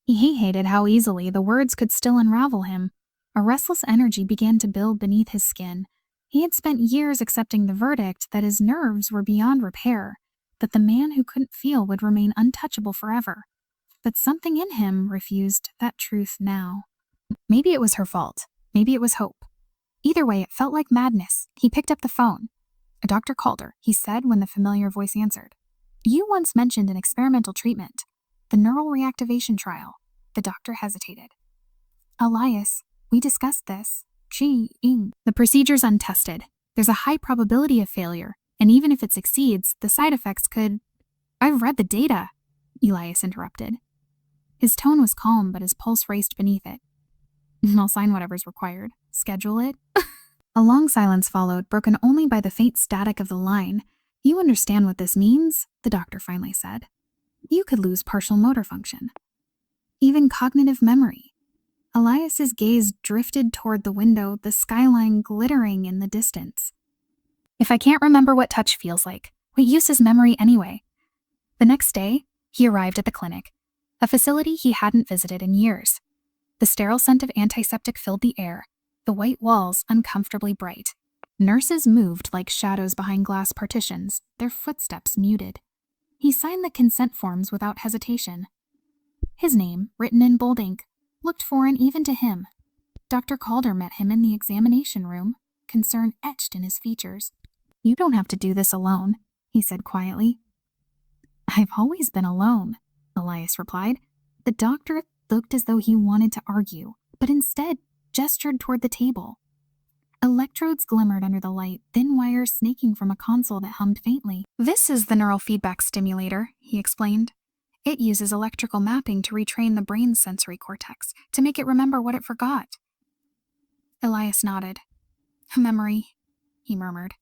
He hated how easily the words could still unravel him. A restless energy began to build beneath his skin. He had spent years accepting the verdict that his nerves were beyond repair, that the man who couldn't feel would remain untouchable forever. But something in him refused that truth now. Maybe it was her fault. Maybe it was hope. Either way, it felt like madness. He picked up the phone. "A doctor called her," he said when the familiar voice answered. "You once mentioned an experimental treatment, the neural reactivation trial." The doctor hesitated. "Elias, we discussed this. The procedure's untested. There's a high probability of failure, and even if it succeeds, the side effects could—" "I've read the data," Elias interrupted. His tone was calm, but his pulse raced beneath it. "I'll sign whatever's required. Schedule it." A long silence followed, broken only by the faint static of the line. "You understand what this means?" the doctor finally said. "You could lose partial motor function. Even cognitive memory." Elias's gaze drifted toward the window, the skyline glittering in the distance. "If I can't remember what touch feels like, what use is memory anyway?" The next day, he arrived at the clinic, a facility he hadn't visited in years. The sterile scent of antiseptic filled the air, the white walls uncomfortably bright. Nurses moved like shadows behind glass partitions, their footsteps muted. He signed the consent forms without hesitation. His name, written in bold ink, looked foreign even to him. Dr. Calder met him in the examination room, concern etched in his features. "You don't have to do this alone," he said quietly. "I've always been alone," Elias replied. The doctor looked as though he wanted to argue, but instead gestured toward the table. Electrodes glimmered under the light, thin wires snaking from a console that hummed faintly. "This is the neural feedback stimulator," he explained. "It uses electrical mapping to retrain the brain's sensory cortex, to make it remember what it forgot." Elias nodded. "Memory," he murmured.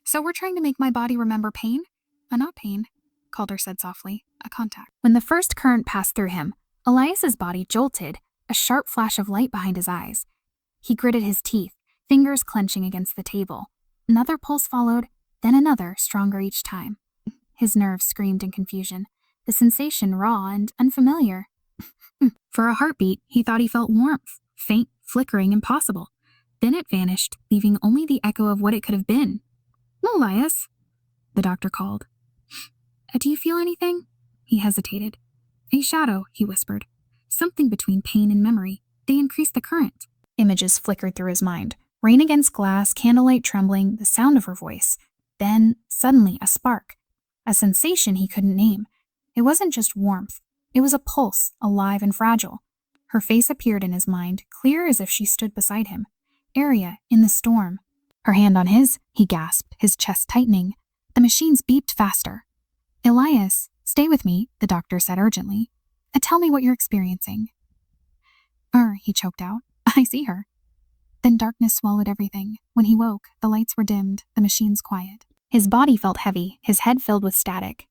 "So we're trying to make my body remember pain?" Not pain," Calder said softly. "A contact." When the first current passed through him, Elias's body jolted, a sharp flash of light behind his eyes. He gritted his teeth, fingers clenching against the table. Another pulse followed, then another, stronger each time. His nerves screamed in confusion, the sensation raw and unfamiliar. For a heartbeat, he thought he felt warmth, faint, flickering, impossible. Then it vanished, leaving only the echo of what it could have been. "Elias," the doctor called. "Do you feel anything?" He hesitated. "A shadow," he whispered. "Something between pain and memory. They increase the current." Images flickered through his mind. Rain against glass, candlelight trembling, the sound of her voice. Then, suddenly, a spark. A sensation he couldn't name. It wasn't just warmth. It was a pulse, alive and fragile. Her face appeared in his mind, clear as if she stood beside him. Aria, in the storm. Her hand on his, he gasped, his chest tightening. The machines beeped faster. "Elias, stay with me," the doctor said urgently. "Tell me what you're experiencing." He choked out. "I see her." Then darkness swallowed everything. When he woke, the lights were dimmed, the machines quiet. His body felt heavy, his head filled with static.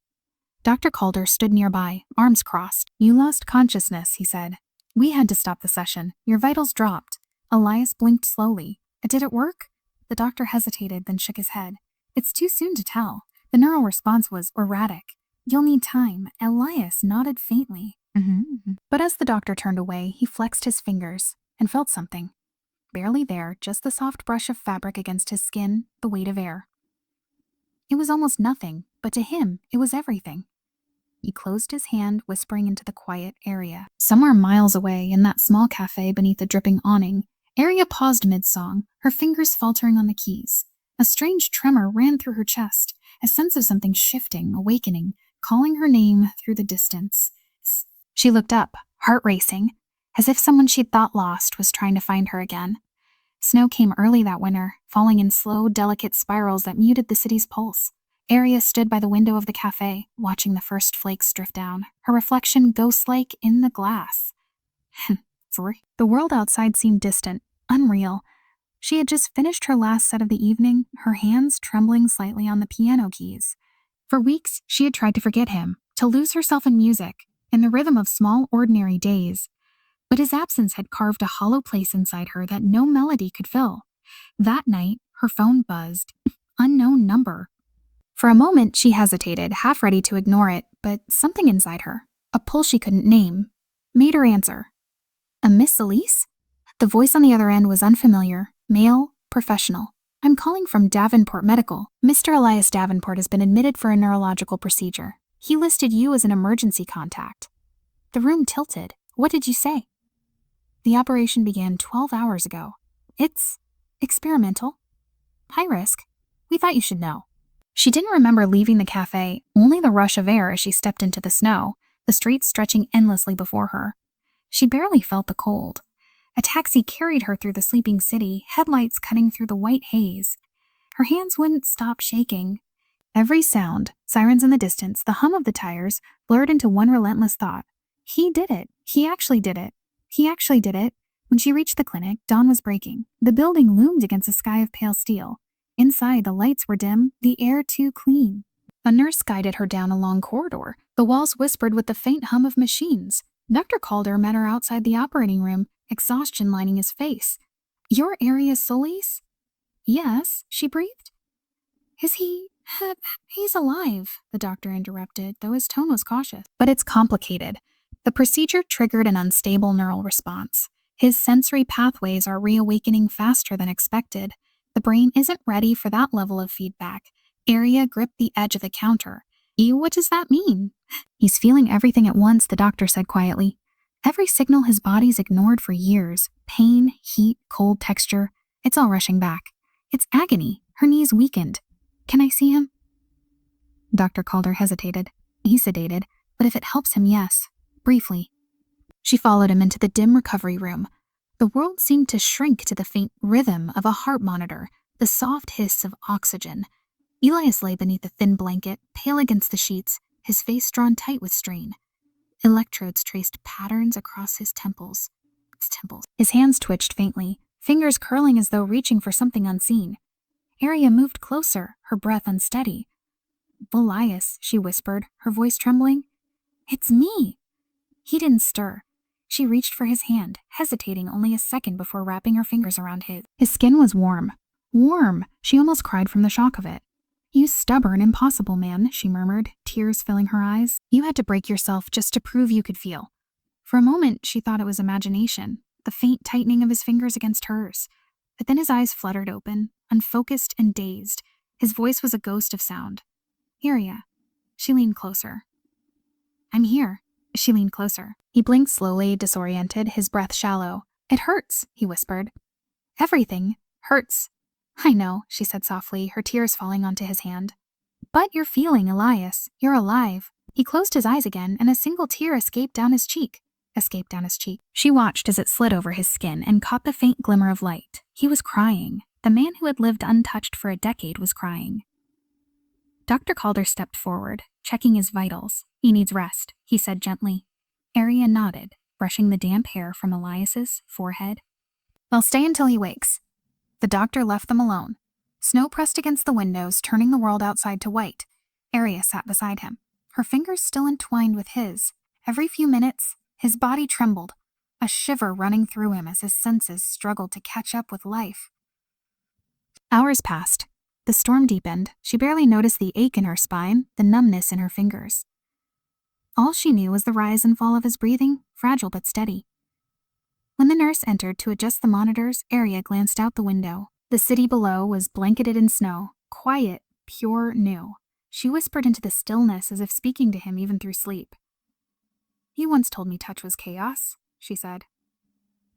Dr. Calder stood nearby, arms crossed. "You lost consciousness," he said. "We had to stop the session. Your vitals dropped." Elias blinked slowly. "Did it work?" The doctor hesitated, then shook his head. "It's too soon to tell. The neural response was erratic. You'll need time." Elias nodded faintly. But as the doctor turned away, he flexed his fingers and felt something. Barely there, just the soft brush of fabric against his skin, the weight of air. It was almost nothing, but to him, it was everything. He closed his hand, whispering into the quiet area. Somewhere miles away, in that small cafe beneath the dripping awning, Aria paused mid-song, her fingers faltering on the keys. A strange tremor ran through her chest, a sense of something shifting, awakening, calling her name through the distance. She looked up, heart racing, as if someone she'd thought lost was trying to find her again. Snow came early that winter, falling in slow, delicate spirals that muted the city's pulse. Aria stood by the window of the cafe, watching the first flakes drift down, her reflection ghost-like in the glass. The world outside seemed distant, unreal. She had just finished her last set of the evening, her hands trembling slightly on the piano keys. For weeks, she had tried to forget him, to lose herself in music, in the rhythm of small, ordinary days. But his absence had carved a hollow place inside her that no melody could fill. That night, her phone buzzed. Unknown number. For a moment, she hesitated, half ready to ignore it, but something inside her, a pull she couldn't name, made her answer. A Miss Elise? The voice on the other end was unfamiliar, male, professional. I'm calling from Davenport Medical. Mr. Elias Davenport has been admitted for a neurological procedure. He listed you as an emergency contact. The room tilted. What did you say? The operation began 12 hours ago. It's experimental. High risk. We thought you should know. She didn't remember leaving the cafe, only the rush of air as she stepped into the snow, the streets stretching endlessly before her. She barely felt the cold. A taxi carried her through the sleeping city, headlights cutting through the white haze. Her hands wouldn't stop shaking. Every sound, sirens in the distance, the hum of the tires, blurred into one relentless thought. He did it. He actually did it. He actually did it. When she reached the clinic, dawn was breaking. The building loomed against a sky of pale steel. Inside, the lights were dim, the air too clean. A nurse guided her down a long corridor. The walls whispered with the faint hum of machines. Dr. Calder met her outside the operating room, exhaustion lining his face. Your Aria Solis? Yes, she breathed. Is he... He's alive, the doctor interrupted, though his tone was cautious. But it's complicated. The procedure triggered an unstable neural response. His sensory pathways are reawakening faster than expected. The brain isn't ready for that level of feedback. Aria gripped the edge of the counter. What does that mean? He's feeling everything at once, the doctor said quietly. Every signal his body's ignored for years. Pain, heat, cold texture. It's all rushing back. It's agony. Her knees weakened. Can I see him? Dr. Calder hesitated. He sedated, but if it helps him, yes. Briefly. She followed him into the dim recovery room. The world seemed to shrink to the faint rhythm of a heart monitor, the soft hiss of oxygen. Elias lay beneath a thin blanket, pale against the sheets, his face drawn tight with strain. Electrodes traced patterns across his temples. His hands twitched faintly, fingers curling as though reaching for something unseen. Aria moved closer, her breath unsteady. Elias, she whispered, her voice trembling. It's me. He didn't stir. She reached for his hand, hesitating only a second before wrapping her fingers around his. His skin was warm. Warm! She almost cried from the shock of it. You stubborn, impossible man, she murmured, tears filling her eyes. You had to break yourself just to prove you could feel. For a moment, she thought it was imagination, the faint tightening of his fingers against hers. But then his eyes fluttered open, unfocused and dazed. His voice was a ghost of sound. Aria. She leaned closer. I'm here. She leaned closer. He blinked slowly, disoriented, his breath shallow. It hurts, he whispered. Everything hurts. I know, she said softly, her tears falling onto his hand. But you're feeling, Elias. You're alive. He closed his eyes again, and a single tear escaped down his cheek. She watched as it slid over his skin and caught the faint glimmer of light. He was crying. The man who had lived untouched for a decade was crying. Dr. Calder stepped forward, checking his vitals. He needs rest, he said gently. Aria nodded, brushing the damp hair from Elias's forehead. I'll stay until he wakes. The doctor left them alone. Snow pressed against the windows, turning the world outside to white. Aria sat beside him, her fingers still entwined with his. Every few minutes, his body trembled, a shiver running through him as his senses struggled to catch up with life. Hours passed. The storm deepened. She barely noticed the ache in her spine, the numbness in her fingers. All she knew was the rise and fall of his breathing, fragile but steady. When the nurse entered to adjust the monitors, Aria glanced out the window. The city below was blanketed in snow, quiet, pure, new. She whispered into the stillness as if speaking to him even through sleep. You once told me touch was chaos, she said.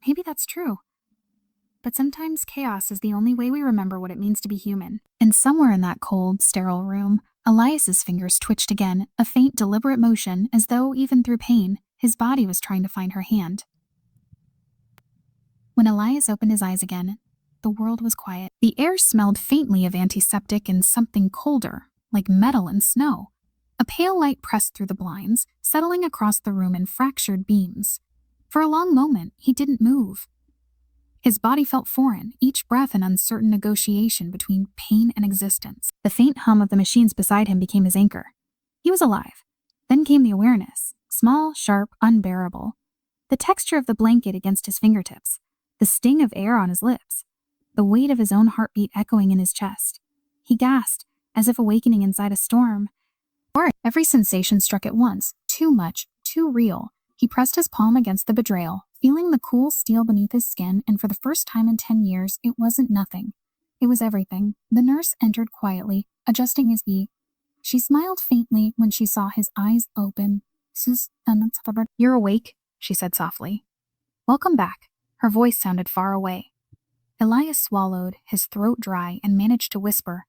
Maybe that's true. But sometimes chaos is the only way we remember what it means to be human. And somewhere in that cold, sterile room, Elias's fingers twitched again, a faint, deliberate motion, as though, even through pain, his body was trying to find her hand. When Elias opened his eyes again, The world was quiet. The air smelled faintly of antiseptic and something colder, like metal and snow. A pale light pressed through the blinds, settling across the room in fractured beams. For a long moment, he didn't move. His body felt foreign, each breath an uncertain negotiation between pain and existence. The faint hum of the machines beside him became his anchor. He was alive. Then came the awareness, small, sharp, unbearable. The texture of the blanket against his fingertips, the sting of air on his lips, the weight of his own heartbeat echoing in his chest. He gasped, as if awakening inside a storm. Every sensation struck at once, too much, too real. He pressed his palm against the bedrail, feeling the cool steel beneath his skin, and for the first time in 10 years, it wasn't nothing. It was everything. The nurse entered quietly, adjusting his E. She smiled faintly when she saw his eyes open. "You're awake," she said softly. "Welcome back." Her voice sounded far away. Elias swallowed, his throat dry, and managed to whisper.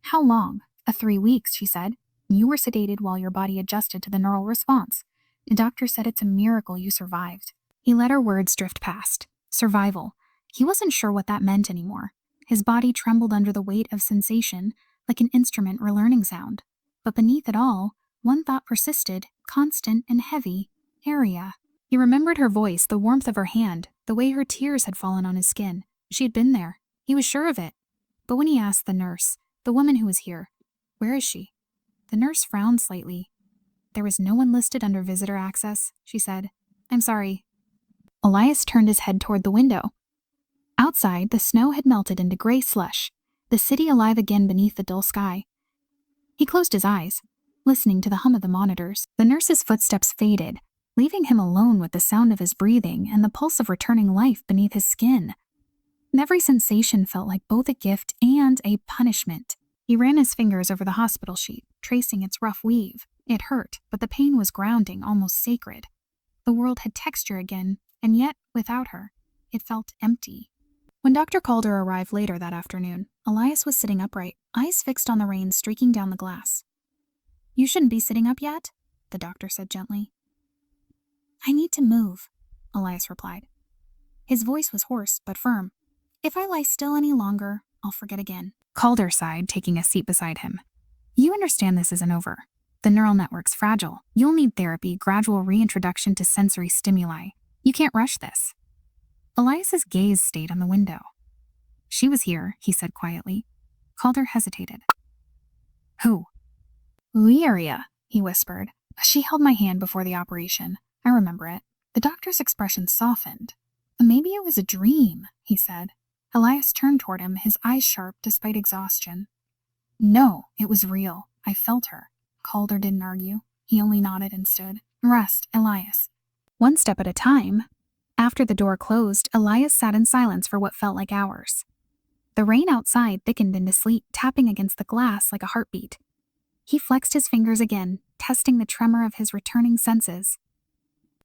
"How long?" 3 weeks, she said. "You were sedated while your body adjusted to the neural response. The doctor said it's a miracle you survived." He let her words drift past. Survival. He wasn't sure what that meant anymore. His body trembled under the weight of sensation, like an instrument relearning sound. But beneath it all, one thought persisted, constant and heavy. Aria. He remembered her voice, the warmth of her hand, the way her tears had fallen on his skin. She had been there. He was sure of it. But when he asked the nurse, the woman who was here, "Where is she?" The nurse frowned slightly. "There was no one listed under visitor access," she said. "I'm sorry." Elias turned his head toward the window. Outside, the snow had melted into gray slush, the city alive again beneath the dull sky. He closed his eyes, listening to the hum of the monitors. The nurse's footsteps faded, leaving him alone with the sound of his breathing and the pulse of returning life beneath his skin. Every sensation felt like both a gift and a punishment. He ran his fingers over the hospital sheet, tracing its rough weave. It hurt, but the pain was grounding, almost sacred. The world had texture again, and yet, without her, it felt empty. When Dr. Calder arrived later that afternoon, Elias was sitting upright, eyes fixed on the rain streaking down the glass. "You shouldn't be sitting up yet," the doctor said gently. "I need to move," Elias replied. His voice was hoarse but firm. "If I lie still any longer, I'll forget again." Calder sighed, taking a seat beside him. "You understand this isn't over. The neural network's fragile. You'll need therapy, gradual reintroduction to sensory stimuli. You can't rush this." Elias's gaze stayed on the window. "She was here," he said quietly. Calder hesitated. "Who?" "Aria," he whispered. "She held my hand before the operation. I remember it." The doctor's expression softened. "Maybe it was a dream," he said. Elias turned toward him, his eyes sharp despite exhaustion. "No, it was real. I felt her." Calder didn't argue. He only nodded and stood. "Rest, Elias." One step at a time. After the door closed, Elias sat in silence for what felt like hours. The rain outside thickened into sleet, tapping against the glass like a heartbeat. He flexed his fingers again, testing the tremor of his returning senses.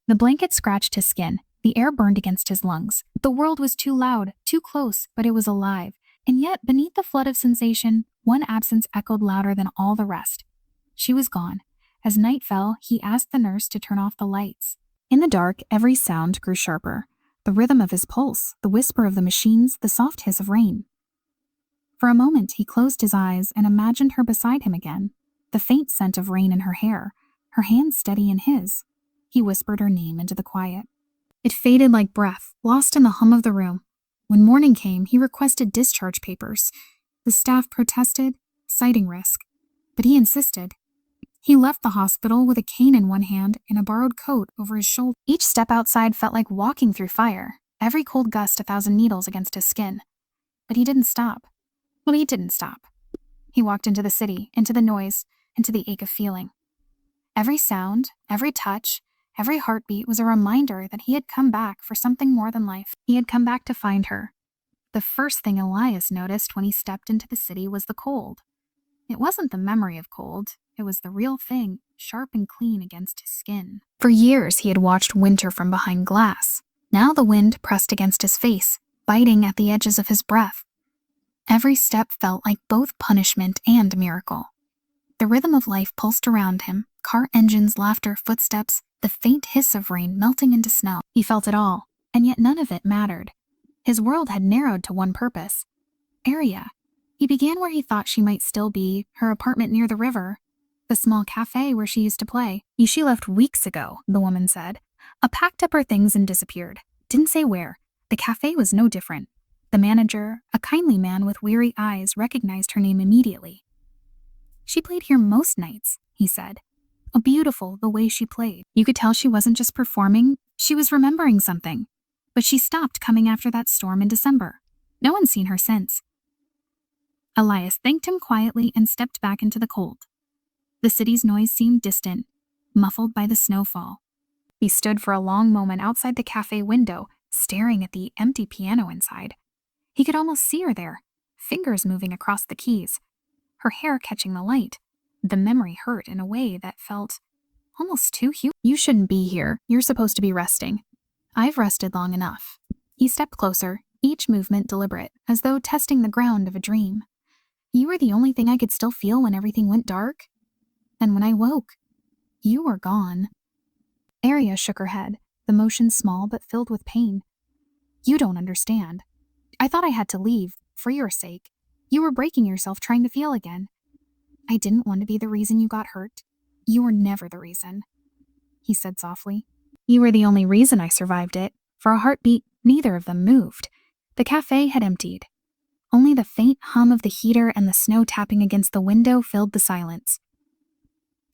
The blanket scratched his skin. The air burned against his lungs. The world was too loud, too close, but it was alive. And yet, beneath the flood of sensation, one absence echoed louder than all the rest. She was gone. As night fell, he asked the nurse to turn off the lights. In the dark, every sound grew sharper. The rhythm of his pulse, the whisper of the machines, the soft hiss of rain. For a moment, he closed his eyes and imagined her beside him again. The faint scent of rain in her hair, her hand steady in his. He whispered her name into the quiet. It faded like breath, lost in the hum of the room. When morning came, he requested discharge papers. The staff protested, citing risk. But he insisted. He left the hospital with a cane in one hand and a borrowed coat over his shoulder. Each step outside felt like walking through fire, every cold gust 1,000 needles against his skin. But he didn't stop. Well, he didn't stop. He walked into the city, into the noise, into the ache of feeling. Every sound, every touch, every heartbeat was a reminder that he had come back for something more than life. He had come back to find her. The first thing Elias noticed when he stepped into the city was the cold. It wasn't the memory of cold. It was the real thing, sharp and clean against his skin. For years, he had watched winter from behind glass. Now the wind pressed against his face, biting at the edges of his breath. Every step felt like both punishment and miracle. The rhythm of life pulsed around him, car engines, laughter, footsteps, the faint hiss of rain melting into snow. He felt it all, and yet none of it mattered. His world had narrowed to one purpose: Area. He began where he thought she might still be, her apartment near the river, the small cafe where she used to play. She left weeks ago, the woman said. Packed up her things and disappeared. Didn't say where. The cafe was no different. The manager, a kindly man with weary eyes, recognized her name immediately. She played here most nights, he said. Beautiful, the way she played. You could tell she wasn't just performing, she was remembering something. But she stopped coming after that storm in December. No one's seen her since. Elias thanked him quietly and stepped back into the cold. The city's noise seemed distant, muffled by the snowfall. He stood for a long moment outside the cafe window, staring at the empty piano inside. He could almost see her there, fingers moving across the keys, her hair catching the light. The memory hurt in a way that felt almost too human. You shouldn't be here. You're supposed to be resting. I've rested long enough. He stepped closer, each movement deliberate, as though testing the ground of a dream. You were the only thing I could still feel when everything went dark. And when I woke, you were gone. Arya shook her head, the motion small but filled with pain. You don't understand. I thought I had to leave, for your sake. You were breaking yourself trying to feel again. I didn't want to be the reason you got hurt. You were never the reason, he said softly. You were the only reason I survived it. For a heartbeat, neither of them moved. The cafe had emptied. Only the faint hum of the heater and the snow tapping against the window filled the silence.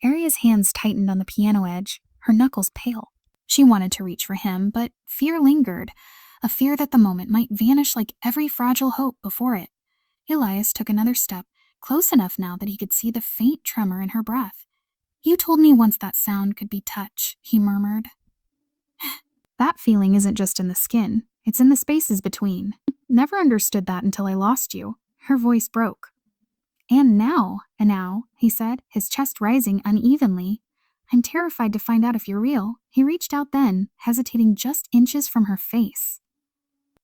Arya's hands tightened on the piano edge, her knuckles pale. She wanted to reach for him, but fear lingered, a fear that the moment might vanish like every fragile hope before it. Elias took another step, close enough now that he could see the faint tremor in her breath. You told me once that sound could be touch, he murmured. That feeling isn't just in the skin, it's in the spaces between. Never understood that until I lost you. Her voice broke. And now, he said, his chest rising unevenly. I'm terrified to find out if you're real. He reached out then, hesitating just inches from her face.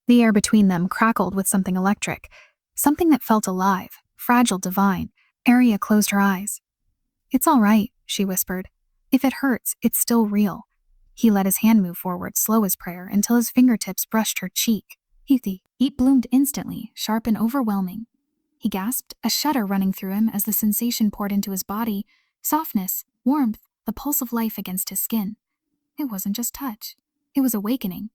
The air between them crackled with something electric, something that felt alive, fragile, divine. Arya closed her eyes. It's all right, she whispered. If it hurts, it's still real. He let his hand move forward, slow as prayer, until his fingertips brushed her cheek. Heat bloomed instantly, sharp and overwhelming. He gasped, a shudder running through him as the sensation poured into his body. Softness, warmth, the pulse of life against his skin. It wasn't just touch. It was awakening.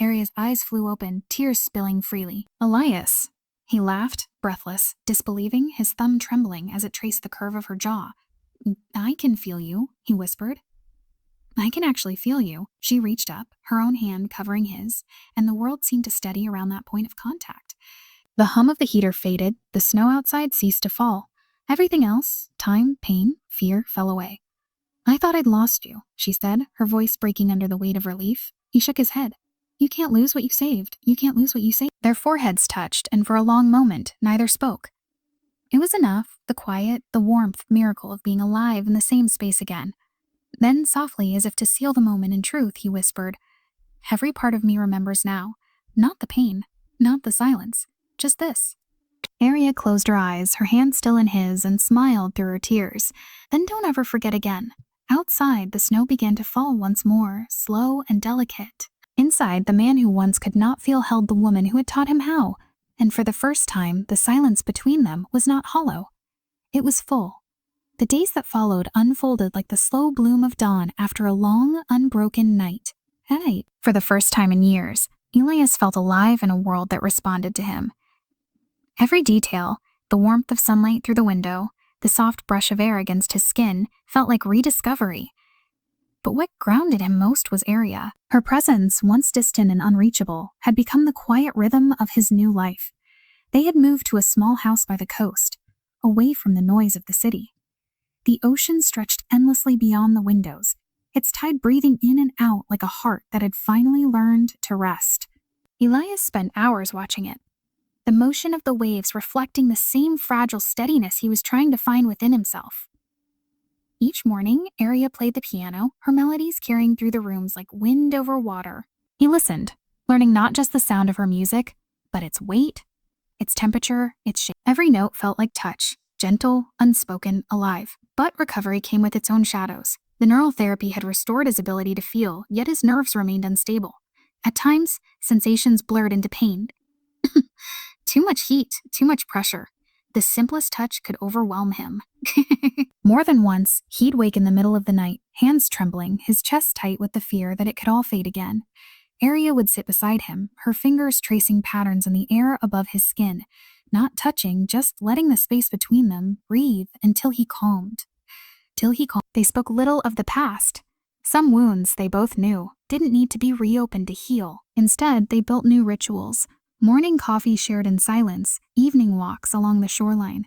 Arya's eyes flew open, tears spilling freely. Elias. He laughed, breathless, disbelieving, his thumb trembling as it traced the curve of her jaw. I can feel you, he whispered. I can actually feel you. She reached up, her own hand covering his, and the world seemed to steady around that point of contact. The hum of the heater faded, the snow outside ceased to fall. Everything else, time, pain, fear, fell away. I thought I'd lost you, she said, her voice breaking under the weight of relief. He shook his head. You can't lose what you saved. You can't lose what you saved. Their foreheads touched, and for a long moment, neither spoke. It was enough, the quiet, the warmth, miracle of being alive in the same space again. Then, softly, as if to seal the moment in truth, he whispered, Every part of me remembers now. Not the pain, not the silence, just this. Arya closed her eyes, her hand still in his, and smiled through her tears. Then don't ever forget again. Outside, the snow began to fall once more, slow and delicate. Inside, the man who once could not feel held the woman who had taught him how. And for the first time, the silence between them was not hollow. It was full. The days that followed unfolded like the slow bloom of dawn after a long, unbroken night. At night, for the first time in years, Elias felt alive in a world that responded to him. Every detail, the warmth of sunlight through the window, the soft brush of air against his skin, felt like rediscovery. But what grounded him most was Arya. Her presence, once distant and unreachable, had become the quiet rhythm of his new life. They had moved to a small house by the coast, away from the noise of the city. The ocean stretched endlessly beyond the windows, its tide breathing in and out like a heart that had finally learned to rest. Elias spent hours watching it, the motion of the waves reflecting the same fragile steadiness he was trying to find within himself. Each morning, Arya played the piano, her melodies carrying through the rooms like wind over water. He listened, learning not just the sound of her music, but its weight, its temperature, its shape. Every note felt like touch, gentle, unspoken, alive. But recovery came with its own shadows. The neural therapy had restored his ability to feel, yet his nerves remained unstable. At times, sensations blurred into pain. Too much heat, too much pressure. The simplest touch could overwhelm him. More than once, he'd wake in the middle of the night, hands trembling, his chest tight with the fear that it could all fade again. Aria would sit beside him, her fingers tracing patterns in the air above his skin, not touching, just letting the space between them breathe until he calmed. They spoke little of the past. Some wounds, they both knew, didn't need to be reopened to heal. Instead, they built new rituals. Morning coffee shared in silence, evening walks along the shoreline.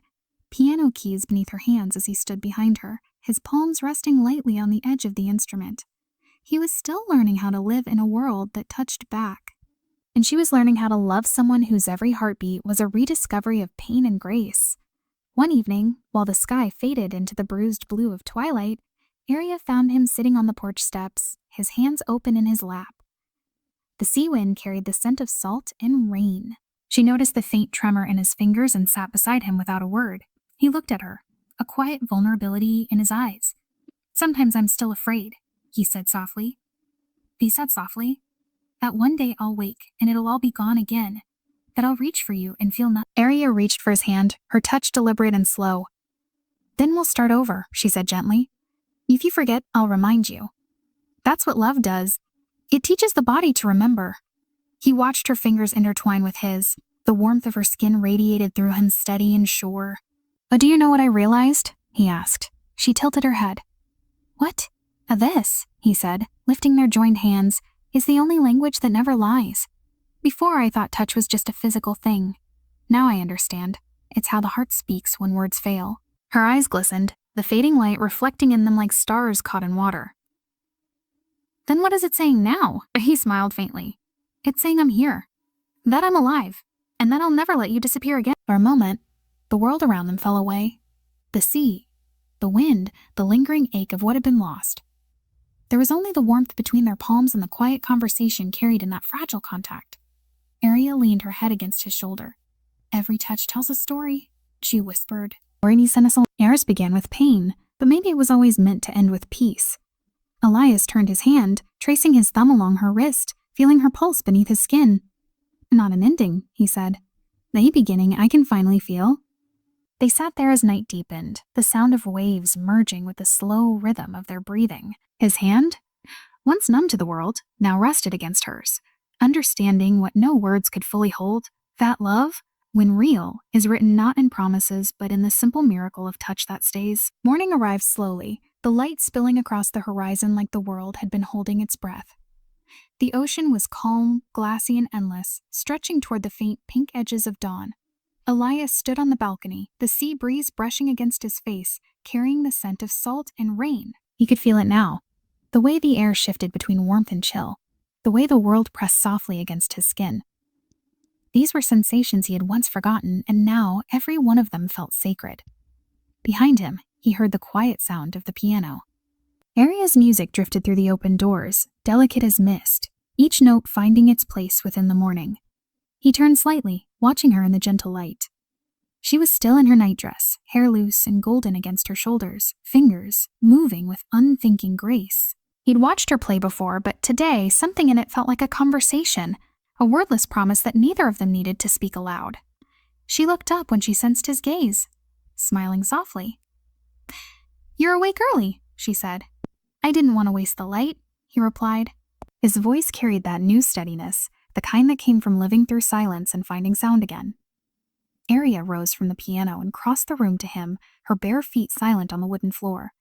Piano keys beneath her hands as he stood behind her, his palms resting lightly on the edge of the instrument. He was still learning how to live in a world that touched back. And she was learning how to love someone whose every heartbeat was a rediscovery of pain and grace. One evening, while the sky faded into the bruised blue of twilight, Aria found him sitting on the porch steps, his hands open in his lap. The sea wind carried the scent of salt and rain. She noticed the faint tremor in his fingers and sat beside him without a word. He looked at her, a quiet vulnerability in his eyes. "Sometimes I'm still afraid," he said softly. "That one day I'll wake and it'll all be gone again. That I'll reach for you and feel nothing." Aria reached for his hand, her touch deliberate and slow. "Then we'll start over," she said gently. "If you forget, I'll remind you. That's what love does. It teaches the body to remember." He watched her fingers intertwine with his. The warmth of her skin radiated through him, steady and sure. "But do you know what I realized?" he asked. She tilted her head. "What?" "This," he said, lifting their joined hands, "is the only language that never lies. Before I thought touch was just a physical thing. Now I understand. It's how the heart speaks when words fail." Her eyes glistened, the fading light reflecting in them like stars caught in water. "Then what is it saying now?" He smiled faintly. "It's saying I'm here, that I'm alive, and that I'll never let you disappear again." For a moment, the world around them fell away. The sea, the wind, the lingering ache of what had been lost. There was only the warmth between their palms and the quiet conversation carried in that fragile contact. Aria leaned her head against his shoulder. "Every touch tells a story," she whispered. Eris began with pain, but maybe it was always meant to end with peace. Elias turned his hand, tracing his thumb along her wrist, feeling her pulse beneath his skin. "Not an ending," he said. "The beginning I can finally feel." They sat there as night deepened, the sound of waves merging with the slow rhythm of their breathing. His hand, once numb to the world, now rested against hers, understanding what no words could fully hold, that love, when real, is written not in promises but in the simple miracle of touch that stays. Morning arrived slowly, the light spilling across the horizon like the world had been holding its breath. The ocean was calm, glassy, and endless, stretching toward the faint pink edges of dawn. Elias stood on the balcony, the sea breeze brushing against his face, carrying the scent of salt and rain. He could feel it now, the way the air shifted between warmth and chill, the way the world pressed softly against his skin. These were sensations he had once forgotten, and now every one of them felt sacred. Behind him, he heard the quiet sound of the piano. Aria's music drifted through the open doors, delicate as mist, each note finding its place within the morning. He turned slightly, watching her in the gentle light. She was still in her nightdress, hair loose and golden against her shoulders, fingers moving with unthinking grace. He'd watched her play before, but today something in it felt like a conversation, a wordless promise that neither of them needed to speak aloud. She looked up when she sensed his gaze, smiling softly. "You're awake early," she said. "I didn't want to waste the light," he replied. His voice carried that new steadiness, the kind that came from living through silence and finding sound again. Aria rose from the piano and crossed the room to him, her bare feet silent on the wooden floor.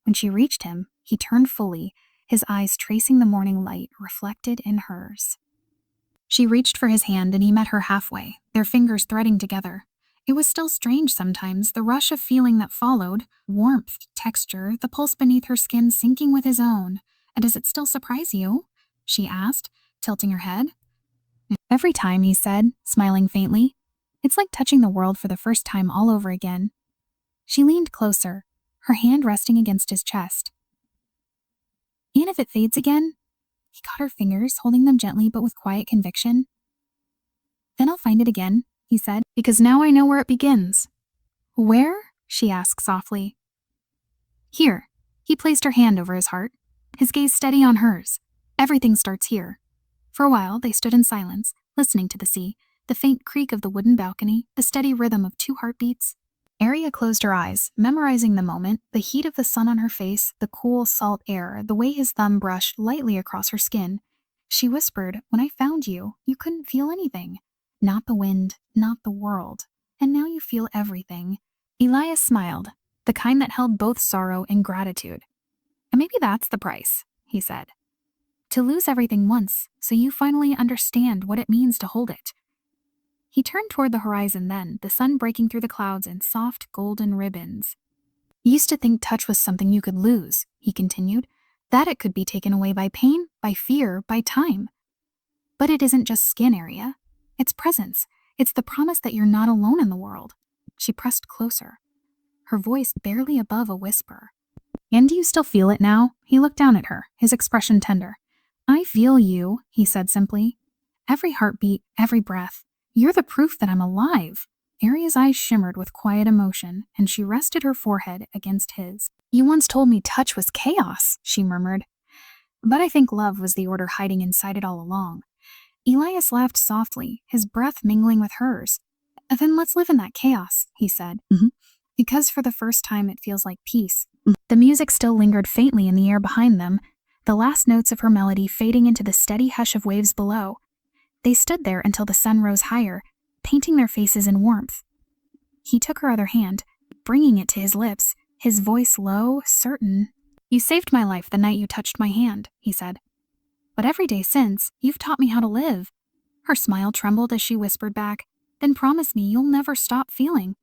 When she reached him, he turned fully, his eyes tracing the morning light reflected in hers. She reached for his hand and he met her halfway, their fingers threading together. It was still strange sometimes, the rush of feeling that followed, warmth, texture, the pulse beneath her skin syncing with his own. "And does it still surprise you?" she asked, tilting her head. "Every time," he said, smiling faintly. "It's like touching the world for the first time all over again." She leaned closer, her hand resting against his chest. "And if it fades again?" He caught her fingers, holding them gently but with quiet conviction. "Then I'll find it again," he said, "because now I know where it begins." "Where?" she asked softly. "Here." He placed her hand over his heart, his gaze steady on hers. "Everything starts here." For a while, they stood in silence, listening to the sea, the faint creak of the wooden balcony, the steady rhythm of 2 heartbeats. Aria closed her eyes, memorizing the moment, the heat of the sun on her face, the cool, salt air, the way his thumb brushed lightly across her skin. She whispered, "When I found you, you couldn't feel anything. Not the wind, not the world. And now you feel everything." Elias smiled, the kind that held both sorrow and gratitude. "And maybe that's the price," he said. "To lose everything once, so you finally understand what it means to hold it." He turned toward the horizon then, the sun breaking through the clouds in soft golden ribbons. "You used to think touch was something you could lose," he continued, "that it could be taken away by pain, by fear, by time. But it isn't just skin, Aria. It's presence. It's the promise that you're not alone in the world." She pressed closer, her voice barely above a whisper. "And do you still feel it now?" He looked down at her, his expression tender. "I feel you," he said simply. "Every heartbeat, every breath. You're the proof that I'm alive." Aria's eyes shimmered with quiet emotion, and she rested her forehead against his. "You once told me touch was chaos," she murmured. "But I think love was the order hiding inside it all along." Elias laughed softly, his breath mingling with hers. "Then let's live in that chaos," he said. "Because for the first time it feels like peace." The music still lingered faintly in the air behind them, the last notes of her melody fading into the steady hush of waves below. They stood there until the sun rose higher, painting their faces in warmth. He took her other hand, bringing it to his lips, his voice low, certain. "You saved my life the night you touched my hand," he said. "But every day since, you've taught me how to live." Her smile trembled as she whispered back, "Then promise me you'll never stop feeling."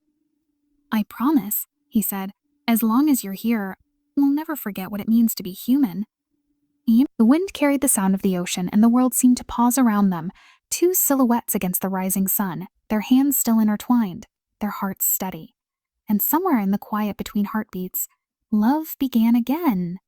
"I promise," he said. "As long as you're here, we'll never forget what it means to be human." The wind carried the sound of the ocean, and the world seemed to pause around them, 2 silhouettes against the rising sun, their hands still intertwined, their hearts steady. And somewhere in the quiet between heartbeats, love began again.